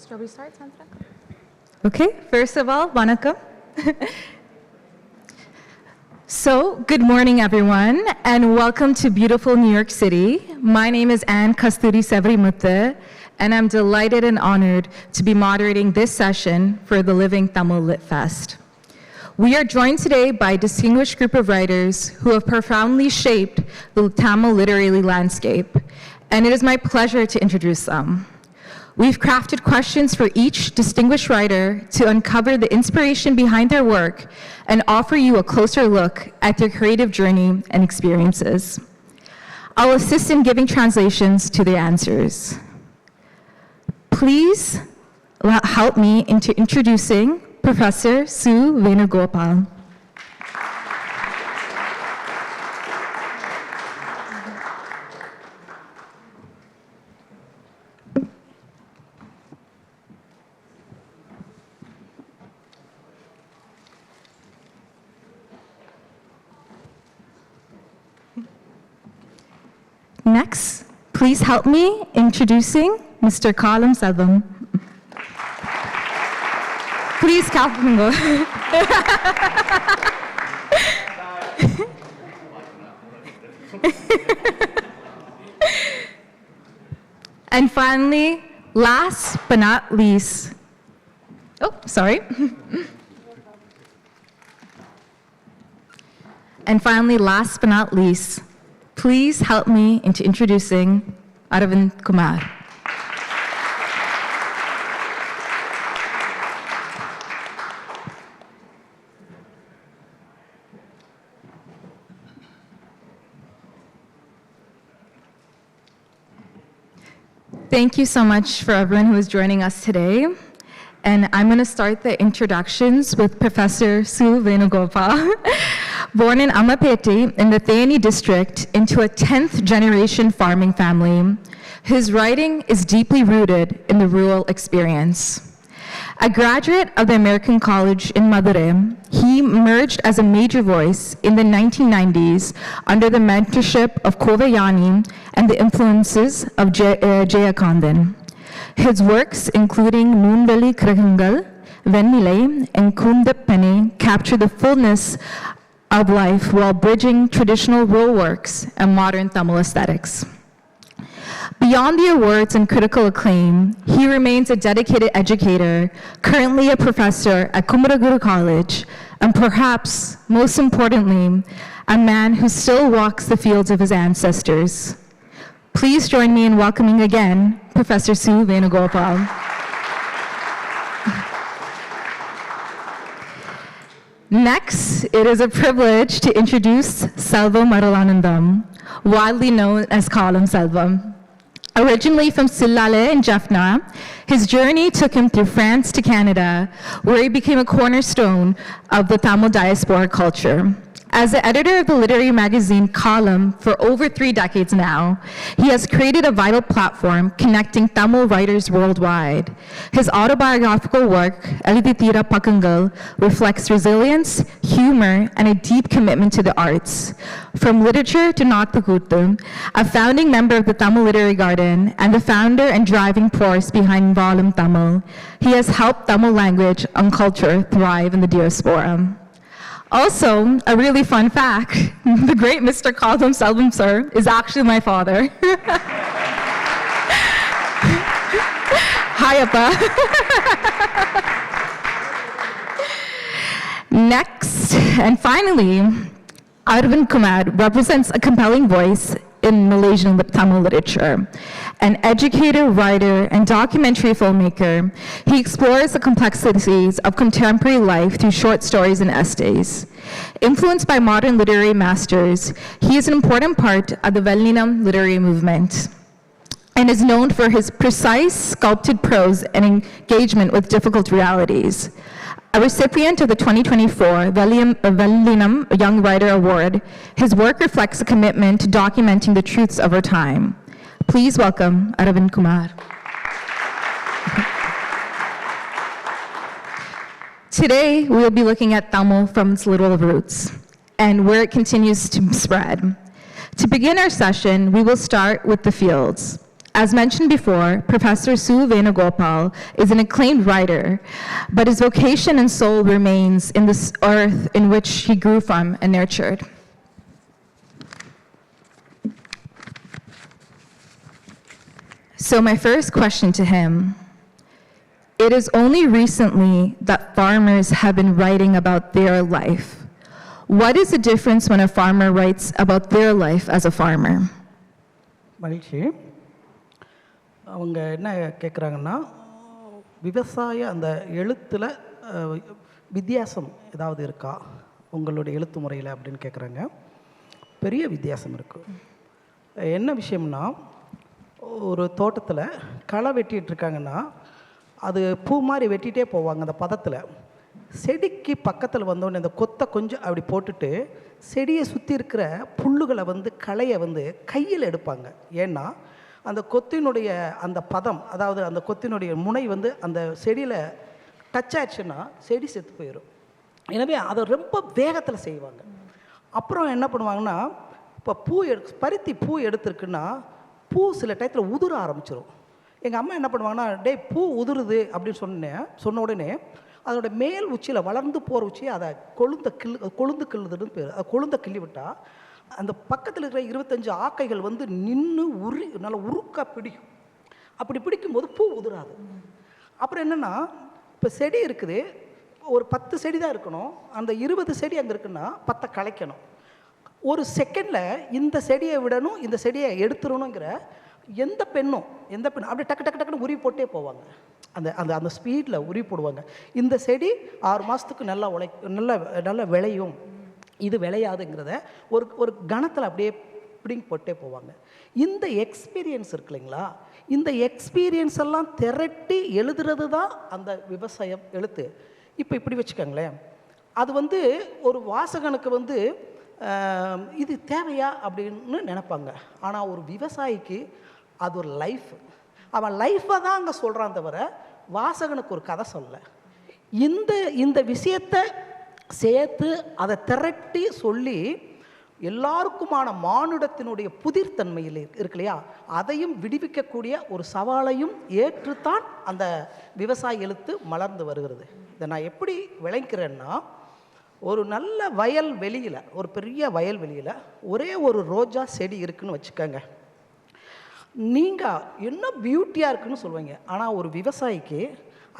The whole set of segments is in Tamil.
Shall we start, Sandra? Okay, first of all, vanakkam. So, good morning, everyone, and welcome to beautiful New York City. My name is Anne Kasturi Sevrimuthu, and I'm delighted and honored to be moderating this session for the Living Tamil Lit Fest. We are joined today by a distinguished group of writers who have profoundly shaped the Tamil literary landscape, and it is my pleasure to introduce them. We've crafted questions for each distinguished writer to uncover the inspiration behind their work and offer you a closer look at their creative journey and experiences. I'll assist in giving translations to their answers. Please help me into introducing Professor Su Venugopal. Next, please help me introducing Mr. Kalam Selvam. Please, Kalpango. And finally, last but not least, And finally, last but not least, please help me into introducing Aravind Kumar. Thank you so much for everyone who is joining us today. And I'm going to start the introductions with Professor Su Venugopal. Born in Amapeti in the Theni district into a 10th generation farming family, his writing is deeply rooted in the rural experience. A graduate of the American College in Madurai, he emerged as a major voice in the 1990s under the mentorship of Kovayani and the influences of Jayakandan. His works, including Noonveli Krahangal, Vennilai, and Kundappane, capture the fullness of life while bridging traditional rural works and modern Tamil aesthetics. Beyond the awards and critical acclaim, he remains a dedicated educator, currently a professor at Kumaraguru College, and perhaps most importantly, a man who still walks the fields of his ancestors. Please join me in welcoming again Professor Su Venugopal. Next, it is a privilege to introduce Selvam Arulanandam, widely known as Kalam Selvam. Originally from Sillale in Jaffna, his journey took him through France to Canada, where he became a cornerstone of the Tamil diaspora culture. As the editor of the literary magazine Kalam for over 3 decades now, he has created a vital platform connecting Tamil writers worldwide. His autobiographical work, Elithira Pakangal, reflects resilience, humor, and a deep commitment to the arts. From literature to Nathakuttu, a founding member of the Tamil Literary Garden and the founder and driving force behind Valam Tamil, he has helped Tamil language and culture thrive in the diaspora. Also, a really fun fact, the great Mr. Kalam Selvam, sir, is actually my father. Hi, Appa. Next, and finally, Aravind Kumar represents a compelling voice in Malaysian Tamil literature. An educator, writer, and documentary filmmaker, he explores the complexities of contemporary life through short stories and essays. Influenced by modern literary masters, he is an important part of the Vellinam literary movement and is known for his precise, sculpted prose and engagement with difficult realities. A recipient of the 2024 Vellinam Young Writer Award, his work reflects a commitment to documenting the truths of our time. Please welcome Aravind Kumar. Today, we'll be looking at Tamil from its literal roots and where it continues to spread. To begin our session, we will start with the fields. As mentioned before, Professor Su Venugopal is an acclaimed writer, but his vocation and soul remains in this earth in which he grew from and nurtured. So my first question to him, it is only recently that farmers have been writing about their life. What is the difference when a farmer writes about their life as a farmer? மகிழ்ச்சி. அவங்க என்ன கேட்குறாங்கன்னா, விவசாய அந்த எழுத்தில் வித்தியாசம் ஏதாவது இருக்கா உங்களுடைய எழுத்து முறையில் அப்படின்னு கேட்குறாங்க. பெரிய வித்தியாசம் இருக்குது. என்ன விஷயம்னா, ஒரு தோட்டத்தில் களை வெட்டிகிட்டு இருக்காங்கன்னா அது பூ மாதிரி வெட்டிகிட்டே போவாங்க. அந்த பதத்தில் செடிக்கு பக்கத்தில் வந்தோடனே அந்த கொத்தை கொஞ்சம் அப்படி போட்டுட்டு செடியை சுற்றி இருக்கிற புல்லுகளை களையை கையில் எடுப்பாங்க. ஏன்னா அந்த கொத்தினுடைய அந்த பதம், அதாவது அந்த கொத்தினுடைய முனை அந்த செடியில் டச் ஆயிடுச்சுன்னா செடி செத்து போயிடும். எனவே அதை ரொம்ப வேகத்தில் செய்வாங்க. அப்புறம் என்ன பண்ணுவாங்கன்னா, இப்போ பருத்தி பூ எடுத்துருக்குன்னா பூ சில டயத்தில் உதிர ஆரம்பிச்சிடும். எங்கள் அம்மா என்ன பண்ணுவாங்கன்னா, டே பூ உதிருது அப்படின்னு சொன்ன உடனே அதோட மேல் உச்சியில் வளர்ந்து போகிற உச்சியை அதை கொழுந்து கிள்ளுதுன்னு பேர். அதை கொழுந்த கிள்ளி விட்டால் அந்த பக்கத்தில் இருக்கிற 25 ஆக்கைகள் நின்று நல்லா உருக்கா பிடிக்கும். அப்படி பிடிக்கும்போது பூ உதிராது. அப்புறம் என்னென்னா, இப்போ செடி இருக்குது, ஒரு 10 செடி தான் இருக்கணும், அந்த 20 செடி அங்கே இருக்குன்னா 10 களைக்கணும். ஒரு செகண்டில் இந்த செடியை விடணும், இந்த செடியை எடுத்துடணுங்கிற எந்த பெண்ணும் அப்படியே டக்கு டக்கு டக்குன்னு உருவி போட்டே போவாங்க. அந்த அந்த அந்த ஸ்பீடில் உருவி போடுவாங்க. இந்த செடி 6 மாதத்துக்கு நல்லா நல்லா விளையும், இது விளையாதுங்கிறத ஒரு கணத்தில் அப்படியே பிடிங்கி போட்டே போவாங்க. இந்த எக்ஸ்பீரியன்ஸ் இருக்கு இல்லைங்களா, இந்த எக்ஸ்பீரியன்ஸ் எல்லாம் திரட்டி எழுதுறது தான் அந்த விவசாயம் எழுத்து. இப்போ இப்படி வச்சுக்கோங்களேன், அது ஒரு வாசகனுக்கு இது தேவையா அப்படின்னு நினைப்பாங்க. ஆனால் ஒரு விவசாயிக்கு அது ஒரு லைஃப். அவன் லைஃப்பை தான் அங்கே சொல்கிறான் தவிர வாசகனுக்கு ஒரு கதை சொல்ல. இந்த விஷயத்தை சேர்த்து அதை திரட்டி சொல்லி எல்லாருக்குமான மானுடத்தினுடைய புதிர்த்தன்மையில் இருக்கு இல்லையா, அதையும் விடுவிக்கக்கூடிய ஒரு சவாலையும் ஏற்றுத்தான் அந்த விவசாய எழுத்து மலர்ந்து வருகிறது. இதை நான் எப்படி விளங்கிறேன்னா, ஒரு நல்ல வயல்வெளியில், ஒரு பெரிய வயல்வெளியில் ஒரே ஒரு ரோஜா செடி இருக்குதுன்னு வச்சுக்கோங்க. நீங்கள் என்ன பியூட்டியாக இருக்குன்னு சொல்லுவீங்க. ஆனால் ஒரு விவசாயிக்கு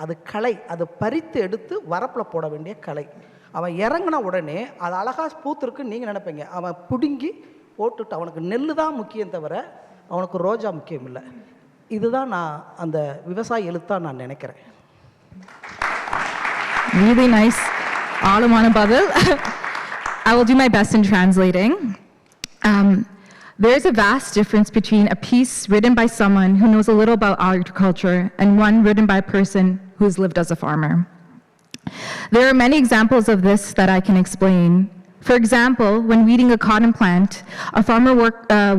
அது களை, அதை பறித்து எடுத்து வரப்பில் போட வேண்டிய களை. அவன் இறங்கின உடனே அது அழகாக பூத்துருக்குன்னு நீங்கள் நினைப்பீங்க. அவன் பிடுங்கி போட்டுட்டு அவனுக்கு நெல் தான் முக்கியம் தவிர அவனுக்கு ரோஜா முக்கியம் இல்லை. இதுதான் நான் அந்த விவசாய எழுத்தாக நான் நினைக்கிறேன். Really nice. Alamana Badal. I will do my best in translating. There's a vast difference between a piece written by someone who knows a little about agriculture and one written by a person who's lived as a farmer. There are many examples of this that I can explain. For example, when weeding a cotton plant, a farmer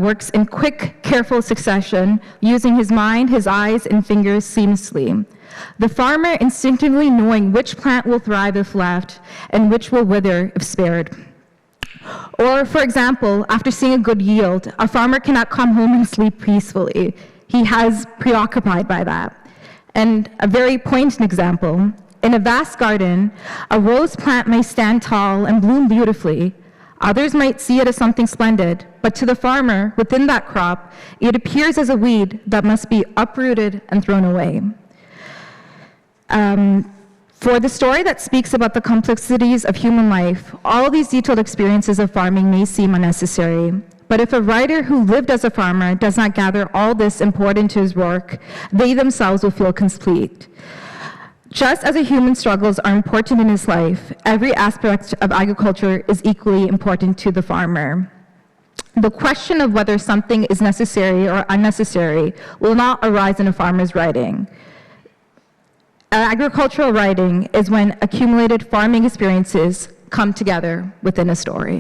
works in quick, careful succession, using his mind, his eyes, and fingers seamlessly. The farmer instinctively knowing which plant will thrive if left and which will wither if spared. Or, for example, after seeing a good yield, a farmer cannot come home and sleep peacefully. He has preoccupied by that. And a very poignant example, in a vast garden, a rose plant may stand tall and bloom beautifully. Others might see it as something splendid, but to the farmer, within that crop, it appears as a weed that must be uprooted and thrown away. For the story that speaks about the complexities of human life, all these detailed experiences of farming may seem unnecessary. But if a writer who lived as a farmer does not gather all this important to his work, they themselves will feel complete. Just as a human struggles are important in his life, every aspect of agriculture is equally important to the farmer. The question of whether something is necessary or unnecessary will not arise in a farmer's writing. Agricultural writing is when accumulated farming experiences come together within a story.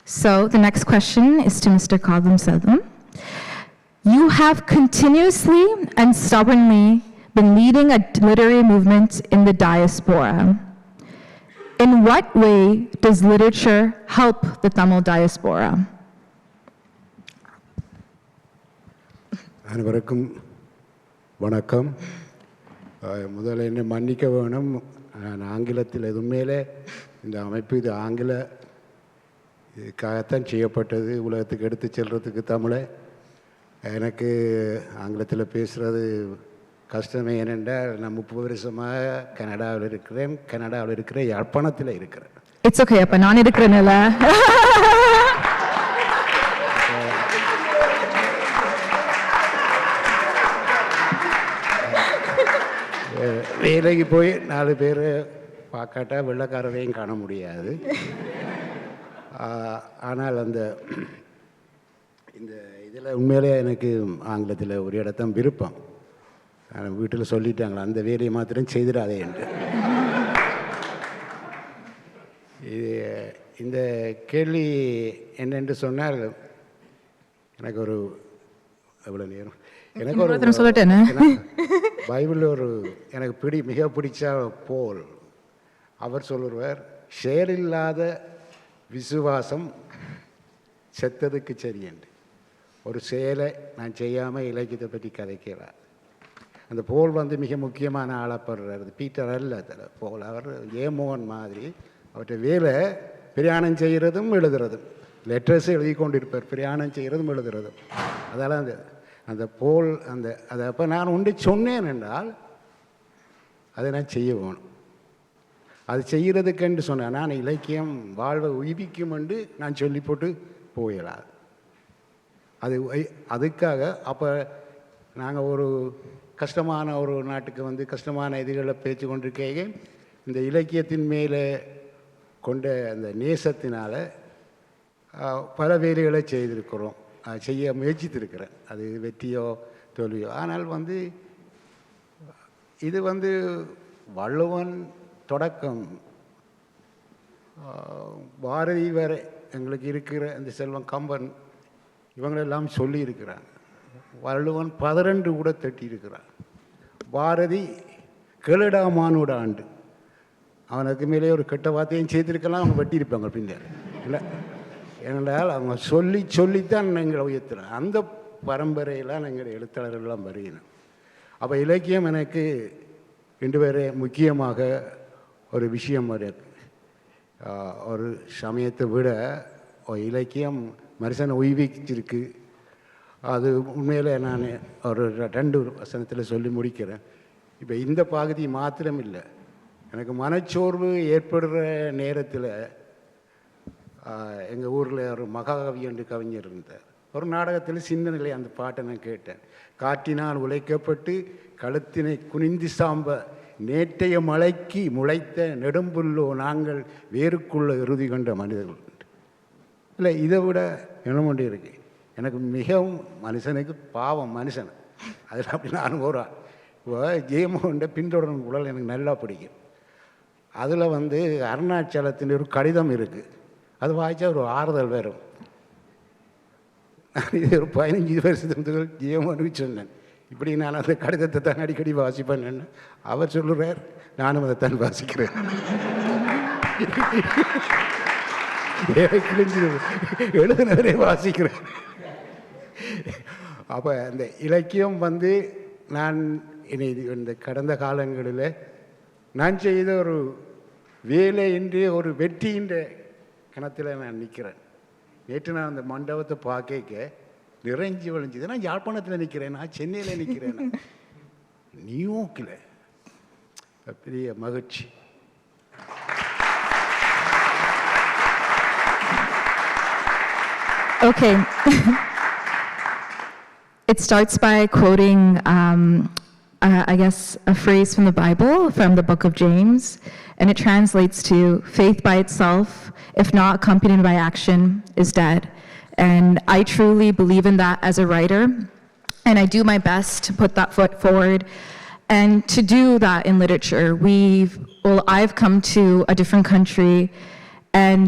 So the next question is to Mr. Kadam Sadam. You have continuously and stubbornly been leading a literary movement in the diaspora. In what way does literature help the Tamil diaspora? அனைவருக்கும் வணக்கம். முதல்ல என்னை மன்னிக்க வேணும். நான் ஆங்கிலத்தில் உண்மையிலே இந்த அமைப்பு இது ஆங்கில இதுக்காகத்தான் செய்யப்பட்டது, உலகத்துக்கு எடுத்து செல்றதுக்கு தமிழை. எனக்கு ஆங்கிலத்தில் பேசுகிறது கஷ்டமே. ஏனென்றால் நான் 30 வருஷமாக கனடாவில் இருக்கிறேன். கனடாவில் இருக்கிற யாழ்ப்பாணத்தில் இருக்கிறேன். It's okay, அப்ப நான் இருக்கிறேன்ல. வேலைக்கு போய் 4 பேர் பார்க்காட்டா வெள்ளைக்காரரையும் காண முடியாது. ஆனால் இந்த இதில் உண்மையிலே எனக்கு ஆங்கிலத்தில் ஒரு இடத்தான் விருப்பம். வீட்டில் சொல்லிட்டாங்களா அந்த வேலையை மாத்திரம் செய்திடாதே என்று. இந்த கேள்வி என்னென்று சொன்னால் எனக்கு ஒரு எவ்வளோ நேரம் எனக்கு ஒரு சொல்லட்டேன்னு பைபிளில் ஒரு எனக்கு மிக பிடிச்ச போல் அவர் சொல்லுவார், செயலில்லாத விசுவாசம் செத்ததுக்கு சரி என்று. ஒரு செயலை நான் செய்யாமல் இலக்கியத்தை பற்றி கதைக்கிறார். அந்த போல் மிக முக்கியமான ஆளப்படுறார். பீட்டர் அல்ல போல், அவர் ஏமோன் மாதிரி அவற்றை வேலை பிரயாணம் செய்கிறதும் எழுதுறதும், லெட்டர்ஸ் எழுதி கொண்டிருப்பார், பிரயாணம் செய்கிறதும் எழுதுறதும். அதெல்லாம் அந்த போல் அதை அப்போ நான் ஒன்று சொன்னேன் என்றால் அதை நான் செய்ய வேணும். அது செய்கிறதுக்கென்று சொன்னேன். நான் இலக்கியம் வாழ்வை உயிர்க்கும் என்று நான் சொல்லி போட்டு போயிடாது. அதுக்காக அப்போ நாங்கள் ஒரு கஷ்டமான ஒரு நாட்டுக்கு கஷ்டமான இதுகளை பேச்சு கொண்டிருக்கேங்க. இந்த இலக்கியத்தின் மேலே கொண்ட அந்த நேசத்தினால் பல வேலைகளை செய்திருக்கிறோம், செய்ய முயற்சித்திருக்கிறேன். அது வெற்றியோ தோல்வியோ. ஆனால் இது வள்ளுவன் தொடக்கம் பாரதி வரை எங்களுக்கு இருக்கிற அந்த செல்வம் கம்பன் இவங்களெல்லாம் சொல்லியிருக்கிறாங்க. வள்ளுவன் 12 கூட தட்டியிருக்கிறான். பாரதி கேளடாமானோட ஆண்டு, அவனுக்கு மேலே ஒரு கெட்ட வார்த்தையும் செய்திருக்கலாம், அவங்க வெட்டியிருப்பாங்க பின்னர் இல்லை. ஏனென்றால் அவங்க சொல்லித்தான் எங்களை உயர்த்துறாங்க. அந்த பரம்பரையெல்லாம் எங்கள் எழுத்தாளர்கள்லாம் வருகிறோம். அப்போ இலக்கியம் எனக்கு இன்று வரை முக்கியமாக ஒரு விஷயம் இருக்கு. ஒரு சமயத்தை விட ஒரு இலக்கியம் மனுஷனை உய்விச்சிருக்கு. அது உண்மையில் நான் ஒரு 2 வசனத்தில் சொல்லி முடிக்கிறேன். இப்போ இந்த பகுதி மாத்திரம் இல்லை, எனக்கு மனச்சோர்வு ஏற்படுற நேரத்தில் எங்கள் ஊரில் ஒரு மகாகவி என்று கவிஞர் இருந்தார். ஒரு நாடகத்தில் சின்ன நிலை அந்த பாட்டை நான் கேட்டேன். காற்றினால் உழைக்கப்பட்டு கழுத்தினை குனிந்து சாம்ப நேற்றைய மலைக்கு முளைத்த நெடும்புல்லோ நாங்கள் வேருக்குள்ள இறுதி கண்ட மனிதர்கள் இல்லை. இதை விட என்ன ஒன்று இருக்கு. எனக்கு மிகவும் மனுஷனுக்கு பாவம் மனுஷன் அதில் அப்படி நான் ஒரு இப்போ ஜெயமோகன் பின்தொடரும் குழல் எனக்கு நல்லா பிடிக்கும். அதில் அருணாச்சலத்தின் ஒரு கடிதம் இருக்குது. அது வாய்ச்சா ஒரு ஆறுதல் வரும். நான் இது ஒரு 15 வருஷத்துக்கு ஜெயமோகனுக்கு சொன்னேன், இப்படி நான் அந்த கடிதத்தை தான் அடிக்கடி வாசிப்பேன். அவர் சொல்லுறார், நானும் அதைத்தான் வாசிக்கிறேன். எழுதுனவரே வாசிக்கிறேன். அப்போ அந்த இலக்கியம் நான் இந்த கடந்த காலங்களில் நான் செய்த ஒரு வேலை என்று ஒரு வெற்றின்ற கணத்தில் நான் நிற்கிறேன். நேற்று நான் அந்த மண்டபத்தை பார்க்க நிறைஞ்சி விளைஞ்சிது. நான் யாழ்ப்பாணத்தில் நிற்கிறேன், நான் சென்னையில் நிற்கிறேன், நியூயார்க்கில். பெரிய மகிழ்ச்சி. Okay. It starts by quoting, I guess, a phrase from the Bible, from the book of James, and it translates to, faith by itself, if not accompanied by action, is dead. And I truly believe in that as a writer, and I do my best to put that foot forward. And to do that in literature, I've come to a different country, and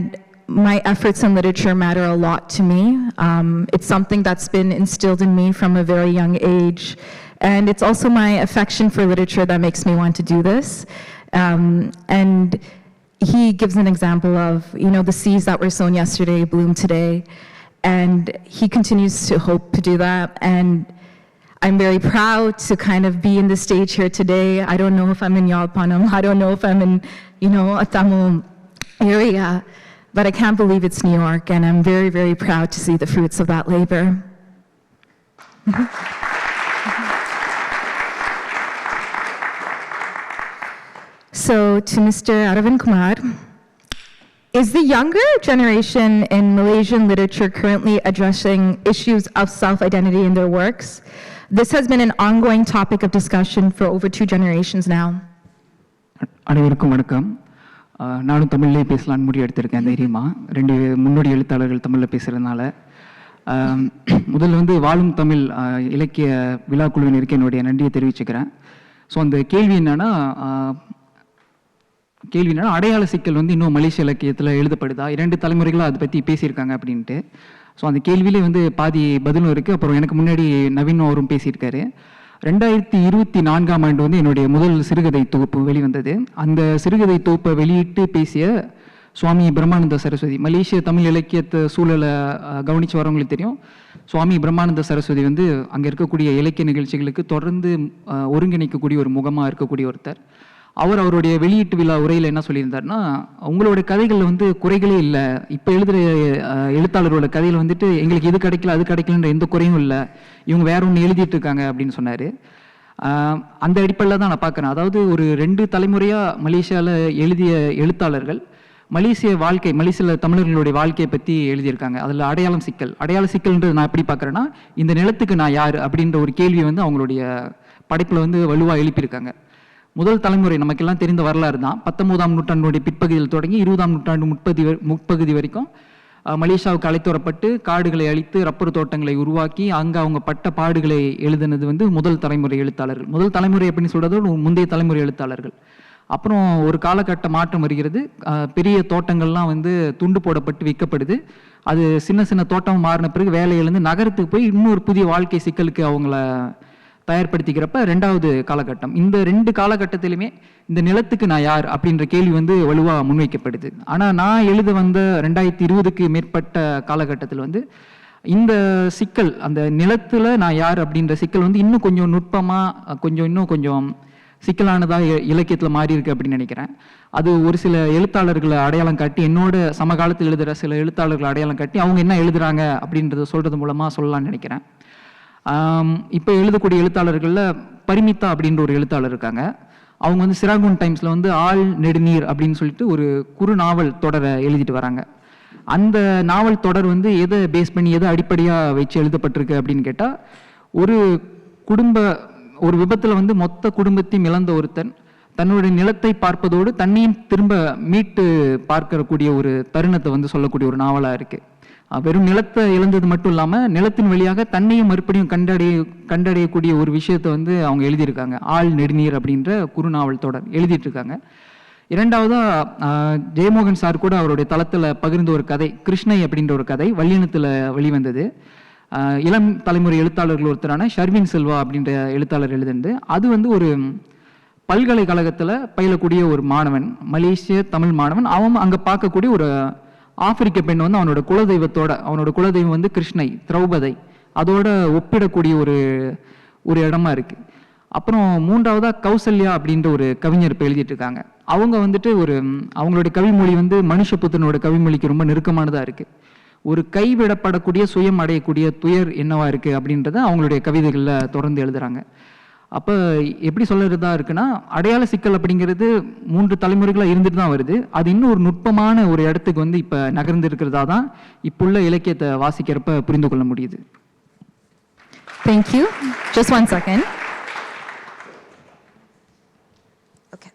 my efforts in literature matter a lot to me. It's something that's been instilled in me from a very young age. And it's also my affection for literature that makes me want to do this. And he gives an example of, the seeds that were sown yesterday bloom today, and he continues to hope to do that. And I'm very proud to kind of be in the stage here today. I don't know if I'm in Yalpanam, I don't know if I'm in, a Tamil area, but I can't believe it's New York, and I'm very, very proud to see the fruits of that labor. So, to Mr. Aravind Kumar, is the younger generation in Malaysian literature currently addressing issues of self-identity in their works? This has been an ongoing topic of discussion for over 2 generations now. அனைவருக்கும் வணக்கம். நானும் தமிழ்லேயே பேசலான்னு முடிவு எடுத்திருக்கேன் தைரியமாக. 2 முன்னோடி எழுத்தாளர்கள் தமிழில் பேசுகிறதுனால. முதல்ல வந்து வாழும் தமிழ் இலக்கிய விழா குழுவினருக்கு என்னுடைய நன்றியை தெரிவிச்சுக்கிறேன். ஸோ அந்த கேள்வி என்னென்னா அடையாள சிக்கல் வந்து இன்னும் மலேசிய இலக்கியத்தில் எழுதப்படுதா, 2 தலைமுறைகளாக அதை பற்றி பேசியிருக்காங்க அப்படின்ட்டு. ஸோ அந்த கேள்வியிலே வந்து பாதி பதிலும் இருக்குது. அப்புறம் எனக்கு முன்னாடி நவீன் அவரும் பேசியிருக்காரு. 2024ஆம் ஆண்டு வந்து என்னுடைய முதல் சிறுகதை தொகுப்பு வெளிவந்தது. அந்த சிறுகதை தொகுப்பை வெளியிட்டு பேசிய சுவாமி பிரம்மானந்த சரஸ்வதி, மலேசிய தமிழ் இலக்கியத்தை சூழலை கவனித்து வரவங்களுக்கு தெரியும். சுவாமி பிரம்மானந்த சரஸ்வதி வந்து அங்கே இருக்கக்கூடிய இலக்கிய நிகழ்ச்சிகளுக்கு தொடர்ந்து ஒருங்கிணைக்கக்கூடிய ஒரு முகமாக இருக்கக்கூடிய ஒருத்தர். அவருடைய வெளியீட்டு விழா உரையில் என்ன சொல்லியிருந்தாருன்னா, உங்களோட கதைகளில் வந்து குறைகளே இல்லை, இப்போ எழுதுகிற எழுத்தாளரோட கதையில் வந்துட்டு எங்களுக்கு இது கிடைக்கல அது கிடைக்கலன்ற எந்த குறையும் இல்லை, இவங்க வேற ஒன்று எழுதிட்டு இருக்காங்க அப்படின்னு சொன்னார். அந்த அடிப்படையில் தான் நான் பார்க்குறேன். அதாவது ஒரு 2 தலைமுறையாக மலேசியாவில் எழுதிய எழுத்தாளர்கள் மலேசிய தமிழர்களுடைய வாழ்க்கையை பற்றி எழுதியிருக்காங்க. அதில் அடையாள சிக்கல்ன்றது நான் எப்படி பார்க்குறேன்னா, இந்த நிலத்துக்கு நான் யார் அப்படின்ற ஒரு கேள்வியை வந்து அவங்களுடைய படைப்பில் வந்து வலுவாக எழுப்பியிருக்காங்க. முதல் தலைமுறை நமக்கெல்லாம் தெரிந்த வரலாறு தான். 19ஆம் நூற்றாண்டுடைய பிற்பகுதியில் தொடங்கி 20ஆம் நூற்றாண்டு முற்பகுதி வரைக்கும் மலேசியாவுக்கு அழைத்துவரப்பட்டு காடுகளை அழித்து ரப்பர் தோட்டங்களை உருவாக்கி அங்கே அவங்க பட்ட பாடுகளை எழுதுனது வந்து முதல் தலைமுறை எழுத்தாளர்கள். முதல் தலைமுறை அப்படின்னு சொல்கிறது முந்தைய தலைமுறை எழுத்தாளர்கள். அப்புறம் ஒரு காலகட்ட மாற்றம் வருகிறது. பெரிய தோட்டங்கள்லாம் வந்து துண்டு போடப்பட்டு விற்கப்படுது. அது சின்ன சின்ன தோட்டம் மாறின பிறகு வேலையிலேருந்து நகரத்துக்கு போய் இன்னொரு புதிய வாழ்க்கை சிக்கலுக்கு அவங்கள தயார்படுத்திக்கிறப்ப 2வது காலகட்டம். இந்த 2 காலகட்டத்திலுமே இந்த நிலத்துக்கு நான் யார் அப்படின்ற கேள்வி வந்து வலுவாக முன்வைக்கப்படுது. ஆனால் நான் எழுத வந்த 2020க்கு மேற்பட்ட காலகட்டத்தில் வந்து இந்த சிக்கல், அந்த நிலத்தில் நான் யார் அப்படின்ற சிக்கல் வந்து இன்னும் கொஞ்சம் நுட்பமாக இன்னும் கொஞ்சம் சிக்கலானதாக இலக்கியத்தில் மாறி இருக்கு அப்படின்னு நினைக்கிறேன். அது ஒரு சில எழுத்தாளர்களை அடையாளம் காட்டி, என்னோட சமகாலத்தில் எழுதுகிற சில எழுத்தாளர்களை அடையாளம் காட்டி அவங்க என்ன எழுதுறாங்க அப்படின்றத சொல்கிறது மூலமாக சொல்லலாம்னு நினைக்கிறேன். இப்போ எழுதக்கூடிய எழுத்தாளர்களில் பரிமிதா அப்படின்ற ஒரு எழுத்தாளர் இருக்காங்க. அவங்க வந்து சிராகுன் டைம்ஸில் வந்து ஆள் நெடுநீர் அப்படின்னு சொல்லிட்டு ஒரு குறு நாவல் தொடரை எழுதிட்டு வராங்க. அந்த நாவல் தொடர் வந்து எதை பேஸ் பண்ணி எதை அடிப்படையாக வச்சு எழுதப்பட்டிருக்கு அப்படின்னு கேட்டால், ஒரு விபத்தில் வந்து மொத்த குடும்பத்தையும் இழந்த ஒருத்தன் தன்னுடைய நிலத்தை பார்ப்பதோடு தன்னையும் திரும்ப மீட்டு பார்க்கக்கூடிய ஒரு தருணத்தை வந்து சொல்லக்கூடிய ஒரு நாவலாக இருக்குது. வெறும் நிலத்தை இழந்தது மட்டும் இல்லாமல் நிலத்தின் வழியாக தன்னையும் மறுபடியும் கண்டடையக்கூடிய ஒரு விஷயத்தை வந்து அவங்க எழுதியிருக்காங்க. ஆள் நெடுநீர் அப்படின்ற குறுநாவல் தொடர் எழுதிட்டு இருக்காங்க. 2வதாக ஜெயமோகன் சார் கூட அவருடைய தளத்தில் பகிர்ந்த ஒரு கதை, கிருஷ்ணை அப்படின்ற ஒரு கதை வல்லினத்தில் வெளிவந்தது. இளம் தலைமுறை எழுத்தாளர்கள் ஒருத்தரான ஷர்வின் செல்வா அப்படின்ற எழுத்தாளர் எழுதுனது. அது வந்து ஒரு பல்கலைக்கழகத்தில் பயிலக்கூடிய ஒரு மாணவன், மலேசிய தமிழ் மாணவன். அவன் அங்கே பார்க்கக்கூடிய ஒரு ஆப்பிரிக்க பெண் வந்து அவனோட குலதெய்வம் வந்து கிருஷ்ணை, திரௌபதை, அதோட ஒப்பிடக்கூடிய ஒரு இடமா இருக்கு. அப்புறம் 3வதாக கௌசல்யா அப்படின்ற ஒரு கவிஞர் இப்போ எழுதிட்டு இருக்காங்க. அவங்க வந்துட்டு அவங்களுடைய கவிமொழி வந்து மனுஷபுத்திரனோட கவிமொழிக்கு ரொம்ப நெருக்கமானதாக இருக்கு. ஒரு கைவிடப்படக்கூடிய சுயம் அடையக்கூடிய துயர் என்னவா இருக்கு அப்படின்றத அவங்களுடைய கவிதைகளில் தொடர்ந்து எழுதுறாங்க. அப்போ எப்படி சொல்லுறதா இருக்குன்னா, அடையாள சிக்கல் அப்படிங்கிறது 3 தலைமுறைகளாக இருந்துட்டு தான் வருது. அது இன்னும் ஒரு நுட்பமான ஒரு இடத்துக்கு வந்து இப்போ நகர்ந்து இருக்கிறதா தான் இப்புள்ள இலக்கியத்தை வாசிக்கிறப்ப புரிந்து கொள்ள முடியுது. Thank you. Just 1 second. Okay.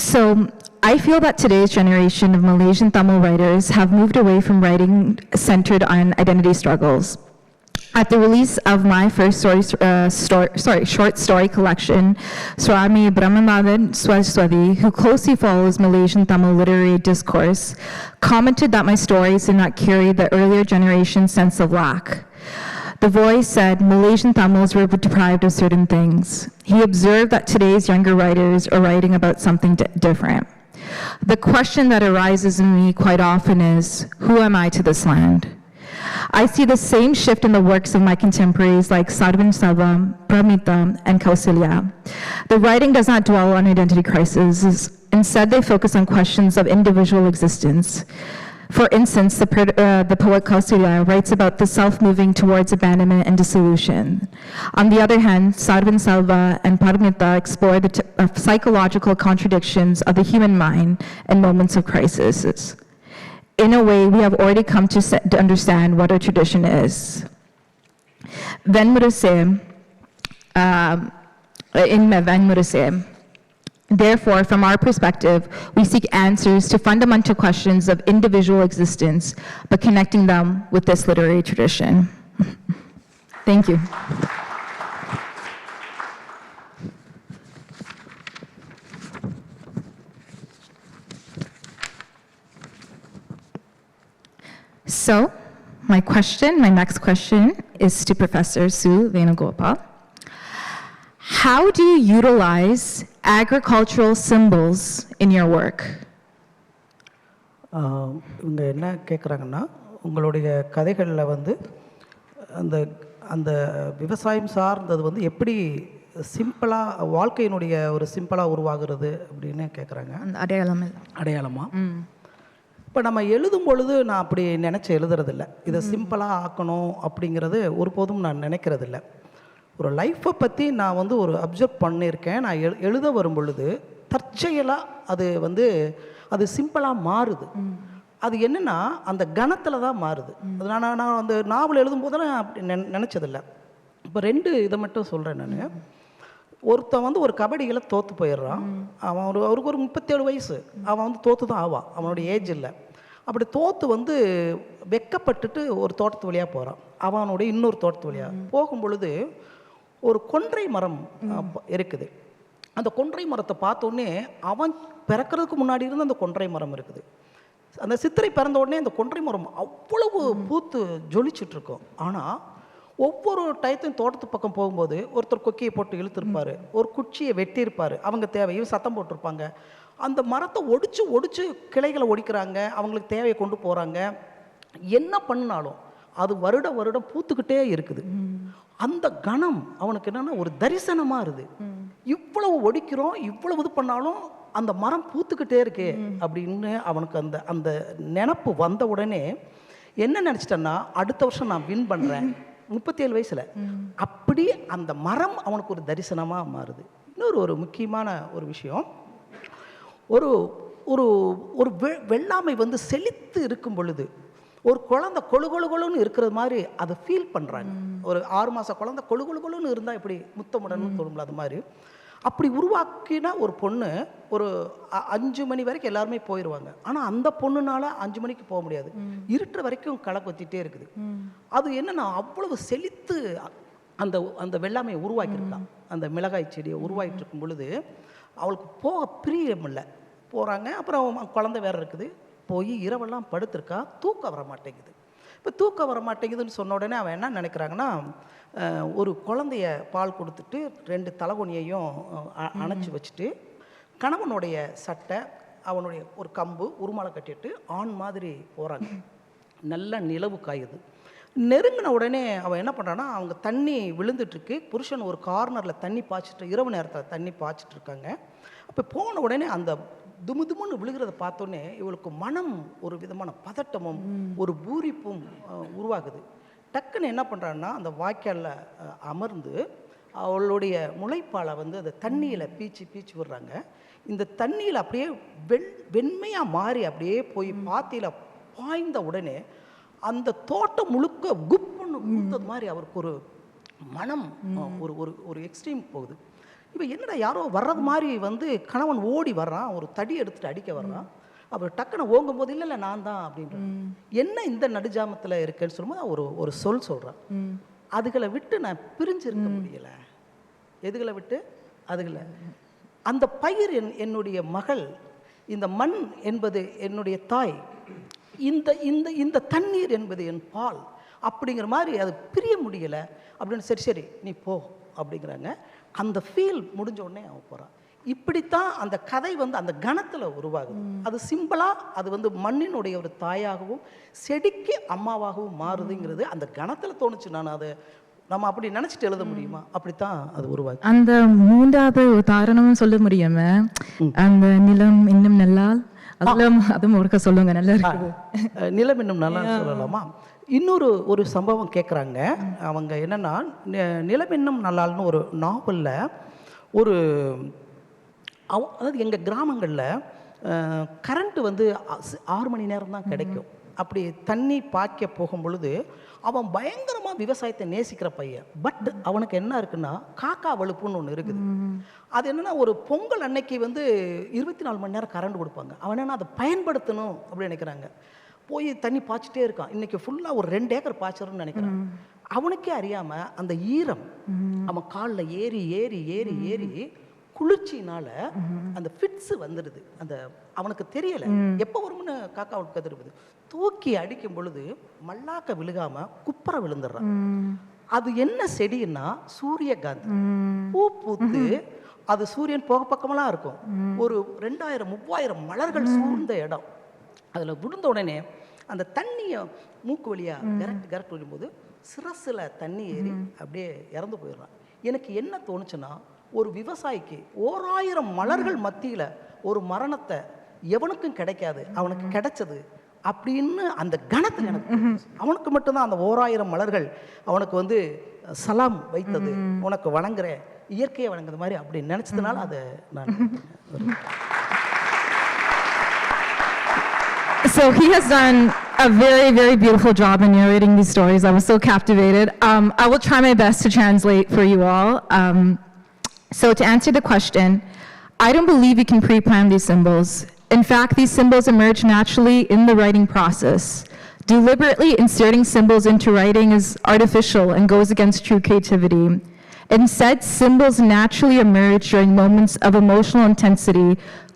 So I feel that today's generation of Malaysian Tamil writers have moved away from writing centered on identity struggles. At the release of my first short story collection, Swami Brahmanathan Swaswati, who closely follows Malaysian Tamil literary discourse, commented that my stories did not carry the earlier generation's sense of lack. The voice said Malaysian Tamils were deprived of certain things. He observed that today's younger writers are writing about something different. The question that arises in me quite often is, who am I to this land? I see the same shift in the works of my contemporaries like Sarvan Selva, Pramita, and Kausalya. The writing does not dwell on identity crises. Instead, they focus on questions of individual existence. For instance, the poet Kausalya writes about the self moving towards abandonment and dissolution. On the other hand, Sarvan Selva and Paramita explore the psychological contradictions of the human mind in moments of crisis. In a way, we have already come to understand what a tradition is. Venmurase, in Venmurase, therefore, from our perspective, we seek answers to fundamental questions of individual existence, but connecting them with this literary tradition. Thank you. So, my next question is to Professor Su Venugopal. How do you utilize agricultural symbols in your work? இவங்க என்ன கேட்குறாங்கன்னா, உங்களுடைய கதைகளில் வந்து அந்த அந்த விவசாயம் சார்ந்தது வந்து எப்படி சிம்பிளாக வாழ்க்கையினுடைய ஒரு சிம்பிளாக உருவாகிறது அப்படின்னு கேட்குறாங்க. அடையாளமாக இப்போ நம்ம எழுதும் பொழுது நான் அப்படி நினச்சி எழுதுறதில்ல. இதை சிம்பிளாக ஆக்கணும் அப்படிங்கிறது ஒருபோதும் நான் நினைக்கிறதில்ல. ஒரு லைஃப்பை பற்றி நான் வந்து ஒரு அப்சர்வ் பண்ணியிருக்கேன். நான் எழுத வரும் பொழுது தற்செயலாக அது வந்து அது சிம்பிளாக மாறுது. அது என்னென்னா அந்த கணத்தில் தான் மாறுது. அது நான் அந்த நாவல் எழுதும்போதெல்லாம் அப்படி நினச்சதில்லை. இப்போ 2 இதை மட்டும் சொல்கிறேன் நான். ஒருத்தன் வந்து ஒரு கபடியில் தோற்று போயிடுறான். அவன் அவருக்கு ஒரு 37 வயசு. அவன் வந்து தோற்று தான் ஆவான். அவனுடைய ஏஜ் இல்லை. அப்படி தோற்று வந்து வெக்கப்பட்டுட்டு ஒரு தோட்டத்து வழியாக போகிறான். அவனுடைய இன்னொரு தோட்டத்து வழியாக போகும் பொழுது ஒரு கொன்றை மரம் இருக்குது. அந்த கொன்றை மரத்தை பார்த்தோன்னே அவன் பிறக்கிறதுக்கு முன்னாடி இருந்து அந்த கொன்றை மரம் இருக்குது. அந்த சித்திரை பிறந்த உடனே அந்த கொன்றை மரம் அவ்வளவு பூத்து ஜொலிச்சுட்ருக்கும். ஆனால் ஒவ்வொரு டயத்தையும் தோட்டத்து பக்கம் போகும்போது ஒருத்தர் கொக்கியை போட்டு இழுத்துருப்பார், ஒரு குச்சியை வெட்டியிருப்பார், அவங்க தேவையும் சத்தம் போட்டிருப்பாங்க. அந்த மரத்தை ஒடிச்சு கிளைகளை ஒடிக்கிறாங்க, அவங்களுக்கு தேவையை கொண்டு போகிறாங்க. என்ன பண்ணினாலும் அது வருடம் பூத்துக்கிட்டே இருக்குது. அந்த கணம் அவனுக்கு என்னென்னா ஒரு தரிசனமாக இருக்குது. இவ்வளவு ஒடிக்கிறோம், இவ்வளவு இது பண்ணாலும் அந்த மரம் பூத்துக்கிட்டே இருக்கே அப்படின்னு அவனுக்கு அந்த அந்த நினப்பு வந்த உடனே என்ன நினச்சிட்டேன்னா, அடுத்த வருஷம் நான் வின் பண்ணுறேன் 37 வயசில். அப்படி அந்த மரம் அவனுக்கு ஒரு தரிசனமாக மாறுது. இன்னொரு முக்கியமான ஒரு விஷயம், ஒரு ஒரு ஒரு வெள்ளாமை வந்து செழித்து இருக்கும் பொழுது ஒரு குழந்தை கொழுன்னு இருக்கிறது மாதிரி அதை ஃபீல் பண்ணுறாங்க. ஒரு 6 மாத குழந்தை கொழுன்னு இருந்தால் இப்படி முத்தமுடன்னு தோணும்ல, அது மாதிரி அப்படி உருவாக்கினா ஒரு பொண்ணு ஒரு 5 மணி வரைக்கும் எல்லாருமே போயிடுவாங்க. ஆனால் அந்த பொண்ணுனால 5 மணிக்கு போக முடியாது, இருட்டுற வரைக்கும் களை கொத்திட்டே இருக்குது. அது என்னன்னா அவ்வளவு செழித்து அந்த அந்த வெள்ளாமையை உருவாக்கியிருக்கான். அந்த மிளகாய் செடியை உருவாக்கிட்டு இருக்கும் பொழுது அவளுக்கு போக பிரியமில்லை. போகிறாங்க, அப்புறம் குழந்தை வேறு இருக்குது. போய் இரவெல்லாம் படுத்திருக்கா, தூக்கம் வர மாட்டேங்குது. இப்போ தூக்கம் வர மாட்டேங்குதுன்னு சொன்ன உடனே அவன் என்ன நினைக்கிறாங்கன்னா, ஒரு குழந்தைய பால் கொடுத்துட்டு 2 தலைகுனியையும் அணைச்சி வச்சுட்டு கணவனுடைய சட்டை, அவனுடைய ஒரு கம்பு உருமாலை கட்டிட்டு ஆண் மாதிரி போகிறாங்க. நல்ல நிலவு காயுது. நெருங்கின உடனே அவன் என்ன பண்ணுறான்னா, அவங்க தண்ணி விழுந்துட்டுருக்கு. புருஷன் ஒரு கார்னரில் தண்ணி பாய்ச்சிட்டு, இரவு நேரத்தில் தண்ணி பாய்ச்சிட்டு இருக்காங்க. அப்போ போன உடனே அந்த துமுன்னு விழுகிறத பார்த்தோன்னே இவளுக்கு மனம் ஒரு விதமான பதட்டமும் ஒரு பூரிப்பும் உருவாகுது. டக்குன்னு என்ன பண்ணுறான்னா, அந்த வாய்க்காலில் அமர்ந்து அவளுடைய முளைப்பாலை வந்து அந்த தண்ணியில் பீச்சு விடுறாங்க. இந்த தண்ணியில் அப்படியே வெண்மையாக மாறி அப்படியே போய் பாத்தியில் பாய்ந்த உடனே அந்த தோட்டம் முழுக்க குப்புன்னு கொடுத்தது மாதிரி அவருக்கு ஒரு மனம் ஒரு ஒரு எக்ஸ்ட்ரீம் போகுது. இப்போ என்னடா யாரோ வர்றது மாதிரி வந்து கணவன் ஓடி வர்றான், ஒரு தடி எடுத்துகிட்டு அடிக்க வர்றான். அப்புறம் டக்குன்னு ஓங்கும் போது இல்லை நான் தான் அப்படின்ற என்ன இந்த நடுஜாமத்தில் இருக்கேன்னு சொல்லும்போது ஒரு சொல் சொல்கிறான். அதுகளை விட்டு நான் பிரிஞ்சிருக்க முடியலை. எதுகளை விட்டு? அதுகளை. அந்த பயிர் என்னுடைய மகள், இந்த மண் என்பது என்னுடைய தாய், இந்த இந்த இந்த தண்ணீர் என்பது என் பால் அப்படிங்கிற மாதிரி அது பிரிய முடியலை அப்படின்னு. சரி நீ போ அப்படிங்கிறாங்க. அந்த ஃபீல் முடிஞ்ச உடனே அவன் போகிறான். இப்படித்தான் அந்த கதை வந்து அந்த கணத்தில் உருவாகுது. அது சிம்பிளாக அது வந்து மண்ணினுடைய ஒரு தாயாகவும் செடிக்கு அம்மாவாகவும் மாறுதுங்கிறது அந்த கணத்தில் தோணுச்சு. நான் அதை நம்ம அப்படி நினச்சிட்டு எழுத முடியுமா? அப்படித்தான் அது உருவாகுது. அந்த மூன்றாவது உதாரணமும் சொல்ல முடியுமா? அந்த நிலம் இன்னும் நல்லால் அதுவும் ஒருக்க சொல்லுங்க. நல்லா இருக்குது. நிலம் இன்னும் நல்லா சொல்லலாமா? ஒரு சம்பவம் கேட்குறாங்க அவங்க. என்னென்னா, நிலம் இன்னும் நல்லால்னு ஒரு நாவலில் அதாவது எங்கள் கிராமங்களில் கரண்ட்டு வந்து 6 மணி நேரம் தான் கிடைக்கும். அப்படி தண்ணி பாய்க்க போகும் பொழுது அவன் பயங்கரமாக விவசாயத்தை நேசிக்கிற பையன். பட் அவனுக்கு என்ன இருக்குன்னா, காக்கா வலுப்புன்னு ஒன்று இருக்குது. அது என்னென்னா, ஒரு பொங்கல் அன்னைக்கு வந்து 24 மணி நேரம் கரண்ட் கொடுப்பாங்க. அவன் என்னென்னா அதை பயன்படுத்தணும் அப்படின்னு நினைக்கிறாங்க. போய் தண்ணி பாய்ச்சிட்டே இருக்கான். இன்றைக்கி ஃபுல்லாக ஒரு 2 ஏக்கர் பாய்ச்சணும்னு நினைக்கிறான். அவனுக்கே அறியாமல் அந்த ஈரம் அவன் காலில் ஏறி ஏறி ஏறி ஏறி குளிர்ச்சினால அந்த ஃபிட்ஸு வந்துடுது. அந்த அவனுக்கு தெரியலை எப்போ வரும்னு காக்காவுக்கு கதிருக்குது. தூக்கி அடிக்கும் பொழுது மல்லாக்க விழுகாமல் குப்பரை விழுந்துடுறான். அது என்ன செடின்னா சூரியகாந்தி. பூ பூத்து அது சூரியன் போக பக்கமெல்லாம் இருக்கும். ஒரு 2000-3000 மலர்கள் சூழ்ந்த இடம். அதில் விழுந்த உடனே அந்த தண்ணியை மூக்கு வழியாக கரெக்ட் விழும்போது சிரசில் தண்ணி ஏறி அப்படியே இறந்து போயிடுறான். எனக்கு என்ன தோணுச்சுன்னா, ஒரு விவசாயிக்கு 1000 மலர்கள் மத்தியில் ஒரு மரணத்தை எவனுக்கும் கிடைக்காது, அவனுக்கு கிடைச்சது அப்படின்னு அந்த கணத்தில் எனக்கு அவனுக்கு மட்டும்தான் அந்த 1000 மலர்கள் அவனுக்கு வந்து சலாம் வைத்தது, உனக்கு வணங்குற இயற்கையை வணங்குறது மாதிரி அப்படி நினச்சதுனால அதை நான். So he has done a very, very beautiful job in narrating these stories. I was so captivated. I will try my best to translate for you all. So to answer the question, I don't believe you can pre-plan these symbols. In fact, these symbols emerge naturally in the writing process. Deliberately inserting symbols into writing is artificial and goes against true creativity. Instead, symbols naturally emerge during moments of emotional intensity,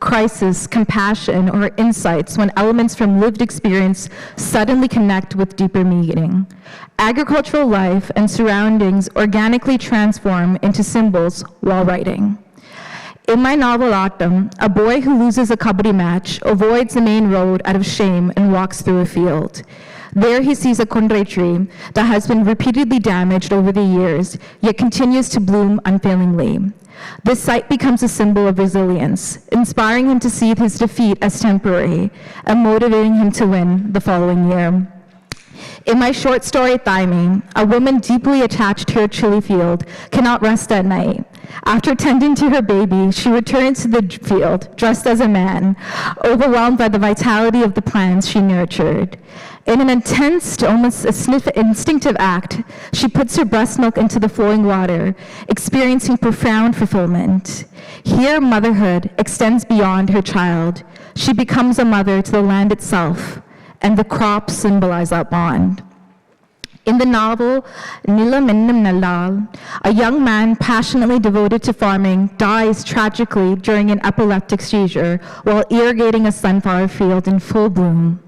crisis, compassion, or insights when elements from lived experience suddenly connect with deeper meaning. Agricultural life and surroundings organically transform into symbols while writing. In my novel Autumn, a boy who loses a kabaddi match avoids the main road out of shame and walks through a field. There he sees a kundrai tree that has been repeatedly damaged over the years, yet continues to bloom unfailingly. This sight becomes a symbol of resilience, inspiring him to see his defeat as temporary and motivating him to win the following year. In my short story, Thaimi, a woman deeply attached to her chili field cannot rest at night. After tending to her baby, she returns to the field dressed as a man, overwhelmed by the vitality of the plants she nurtured. In an intense, almost instinctive act, she puts her breast milk into the flowing water, experiencing profound fulfillment. Here, motherhood extends beyond her child. She becomes a mother to the land itself, and the crops symbolize that bond. In the novel Nilam Innum Nallal, a young man passionately devoted to farming dies tragically during an epileptic seizure while irrigating a sunflower field in full bloom.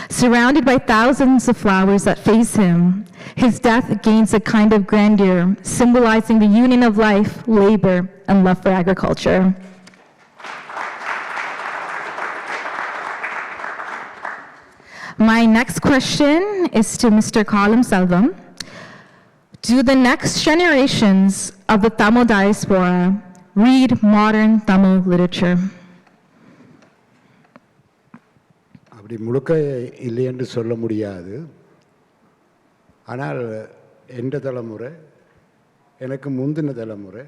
Surrounded by thousands of flowers that face him, his death gains a kind of grandeur, symbolizing the union of life, labor, and love for agriculture. My next question is to Mr. Kalam Selvam. Do the next generations of the Tamil diaspora read modern Tamil literature? அப்படி முழுக்க இல்லை என்று சொல்ல முடியாது. ஆனால் எந்த தலைமுறை, எனக்கு முந்தின தலைமுறை,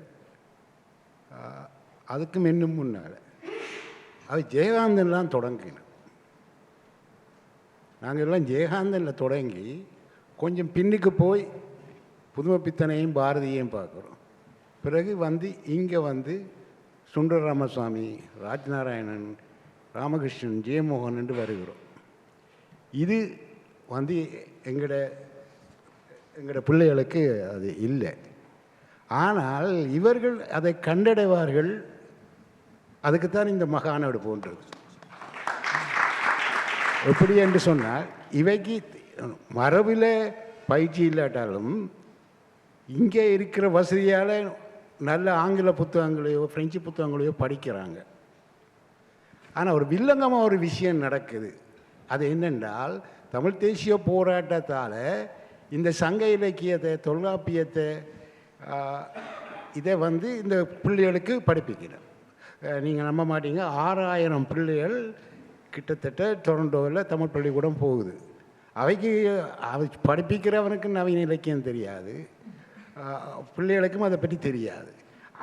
அதுக்கும் இன்னும் முன்னால் அது ஜெயகாந்தன்லாம் தொடங்கினோம். நாங்கள் எல்லாம் ஜெயகாந்தனில் தொடங்கி கொஞ்சம் பின்னுக்கு போய் புதுமைப்பித்தனையும் பாரதியையும் பார்க்குறோம். பிறகு வந்து இங்கே வந்து சுந்தர ராமசாமி, ராஜ்நாராயணன், ராமகிருஷ்ணன், ஜெயமோகன் என்று வருகிறோம். இது வந்து எங்களோட பிள்ளைகளுக்கு அது இல்லை. ஆனால் இவர்கள் அதை கண்டடைவார்கள். அதுக்குத்தான் இந்த மகாநாடு போன்றது. எப்படி என்று சொன்னால், இவைக்கு மரபில் பயிற்சி இல்லாட்டாலும் இங்கே இருக்கிற வசதியால் நல்ல ஆங்கில புத்தகங்களையோ பிரெஞ்சு புத்தகங்களையோ படிக்கிறாங்க. ஆனால் ஒரு வில்லங்கமாக ஒரு விஷயம் நடக்குது. அது என்னென்றால், தமிழ் தேசிய போராட்டத்தால் இந்த சங்க இலக்கியத்தை, தொல்காப்பியத்தை, இதை இந்த பிள்ளைகளுக்கு படிப்பிக்கிறேன். நீங்கள் நம்ப மாட்டீங்க, 6000 பிள்ளைகள் கிட்டத்தட்ட டொரண்டோவில் தமிழ் பள்ளிக்கூடம் போகுது. அவைக்கு படிப்பிக்கிறவனுக்கு நவீன இலக்கியம் தெரியாது, பிள்ளைகளுக்கும் அதை பற்றி தெரியாது.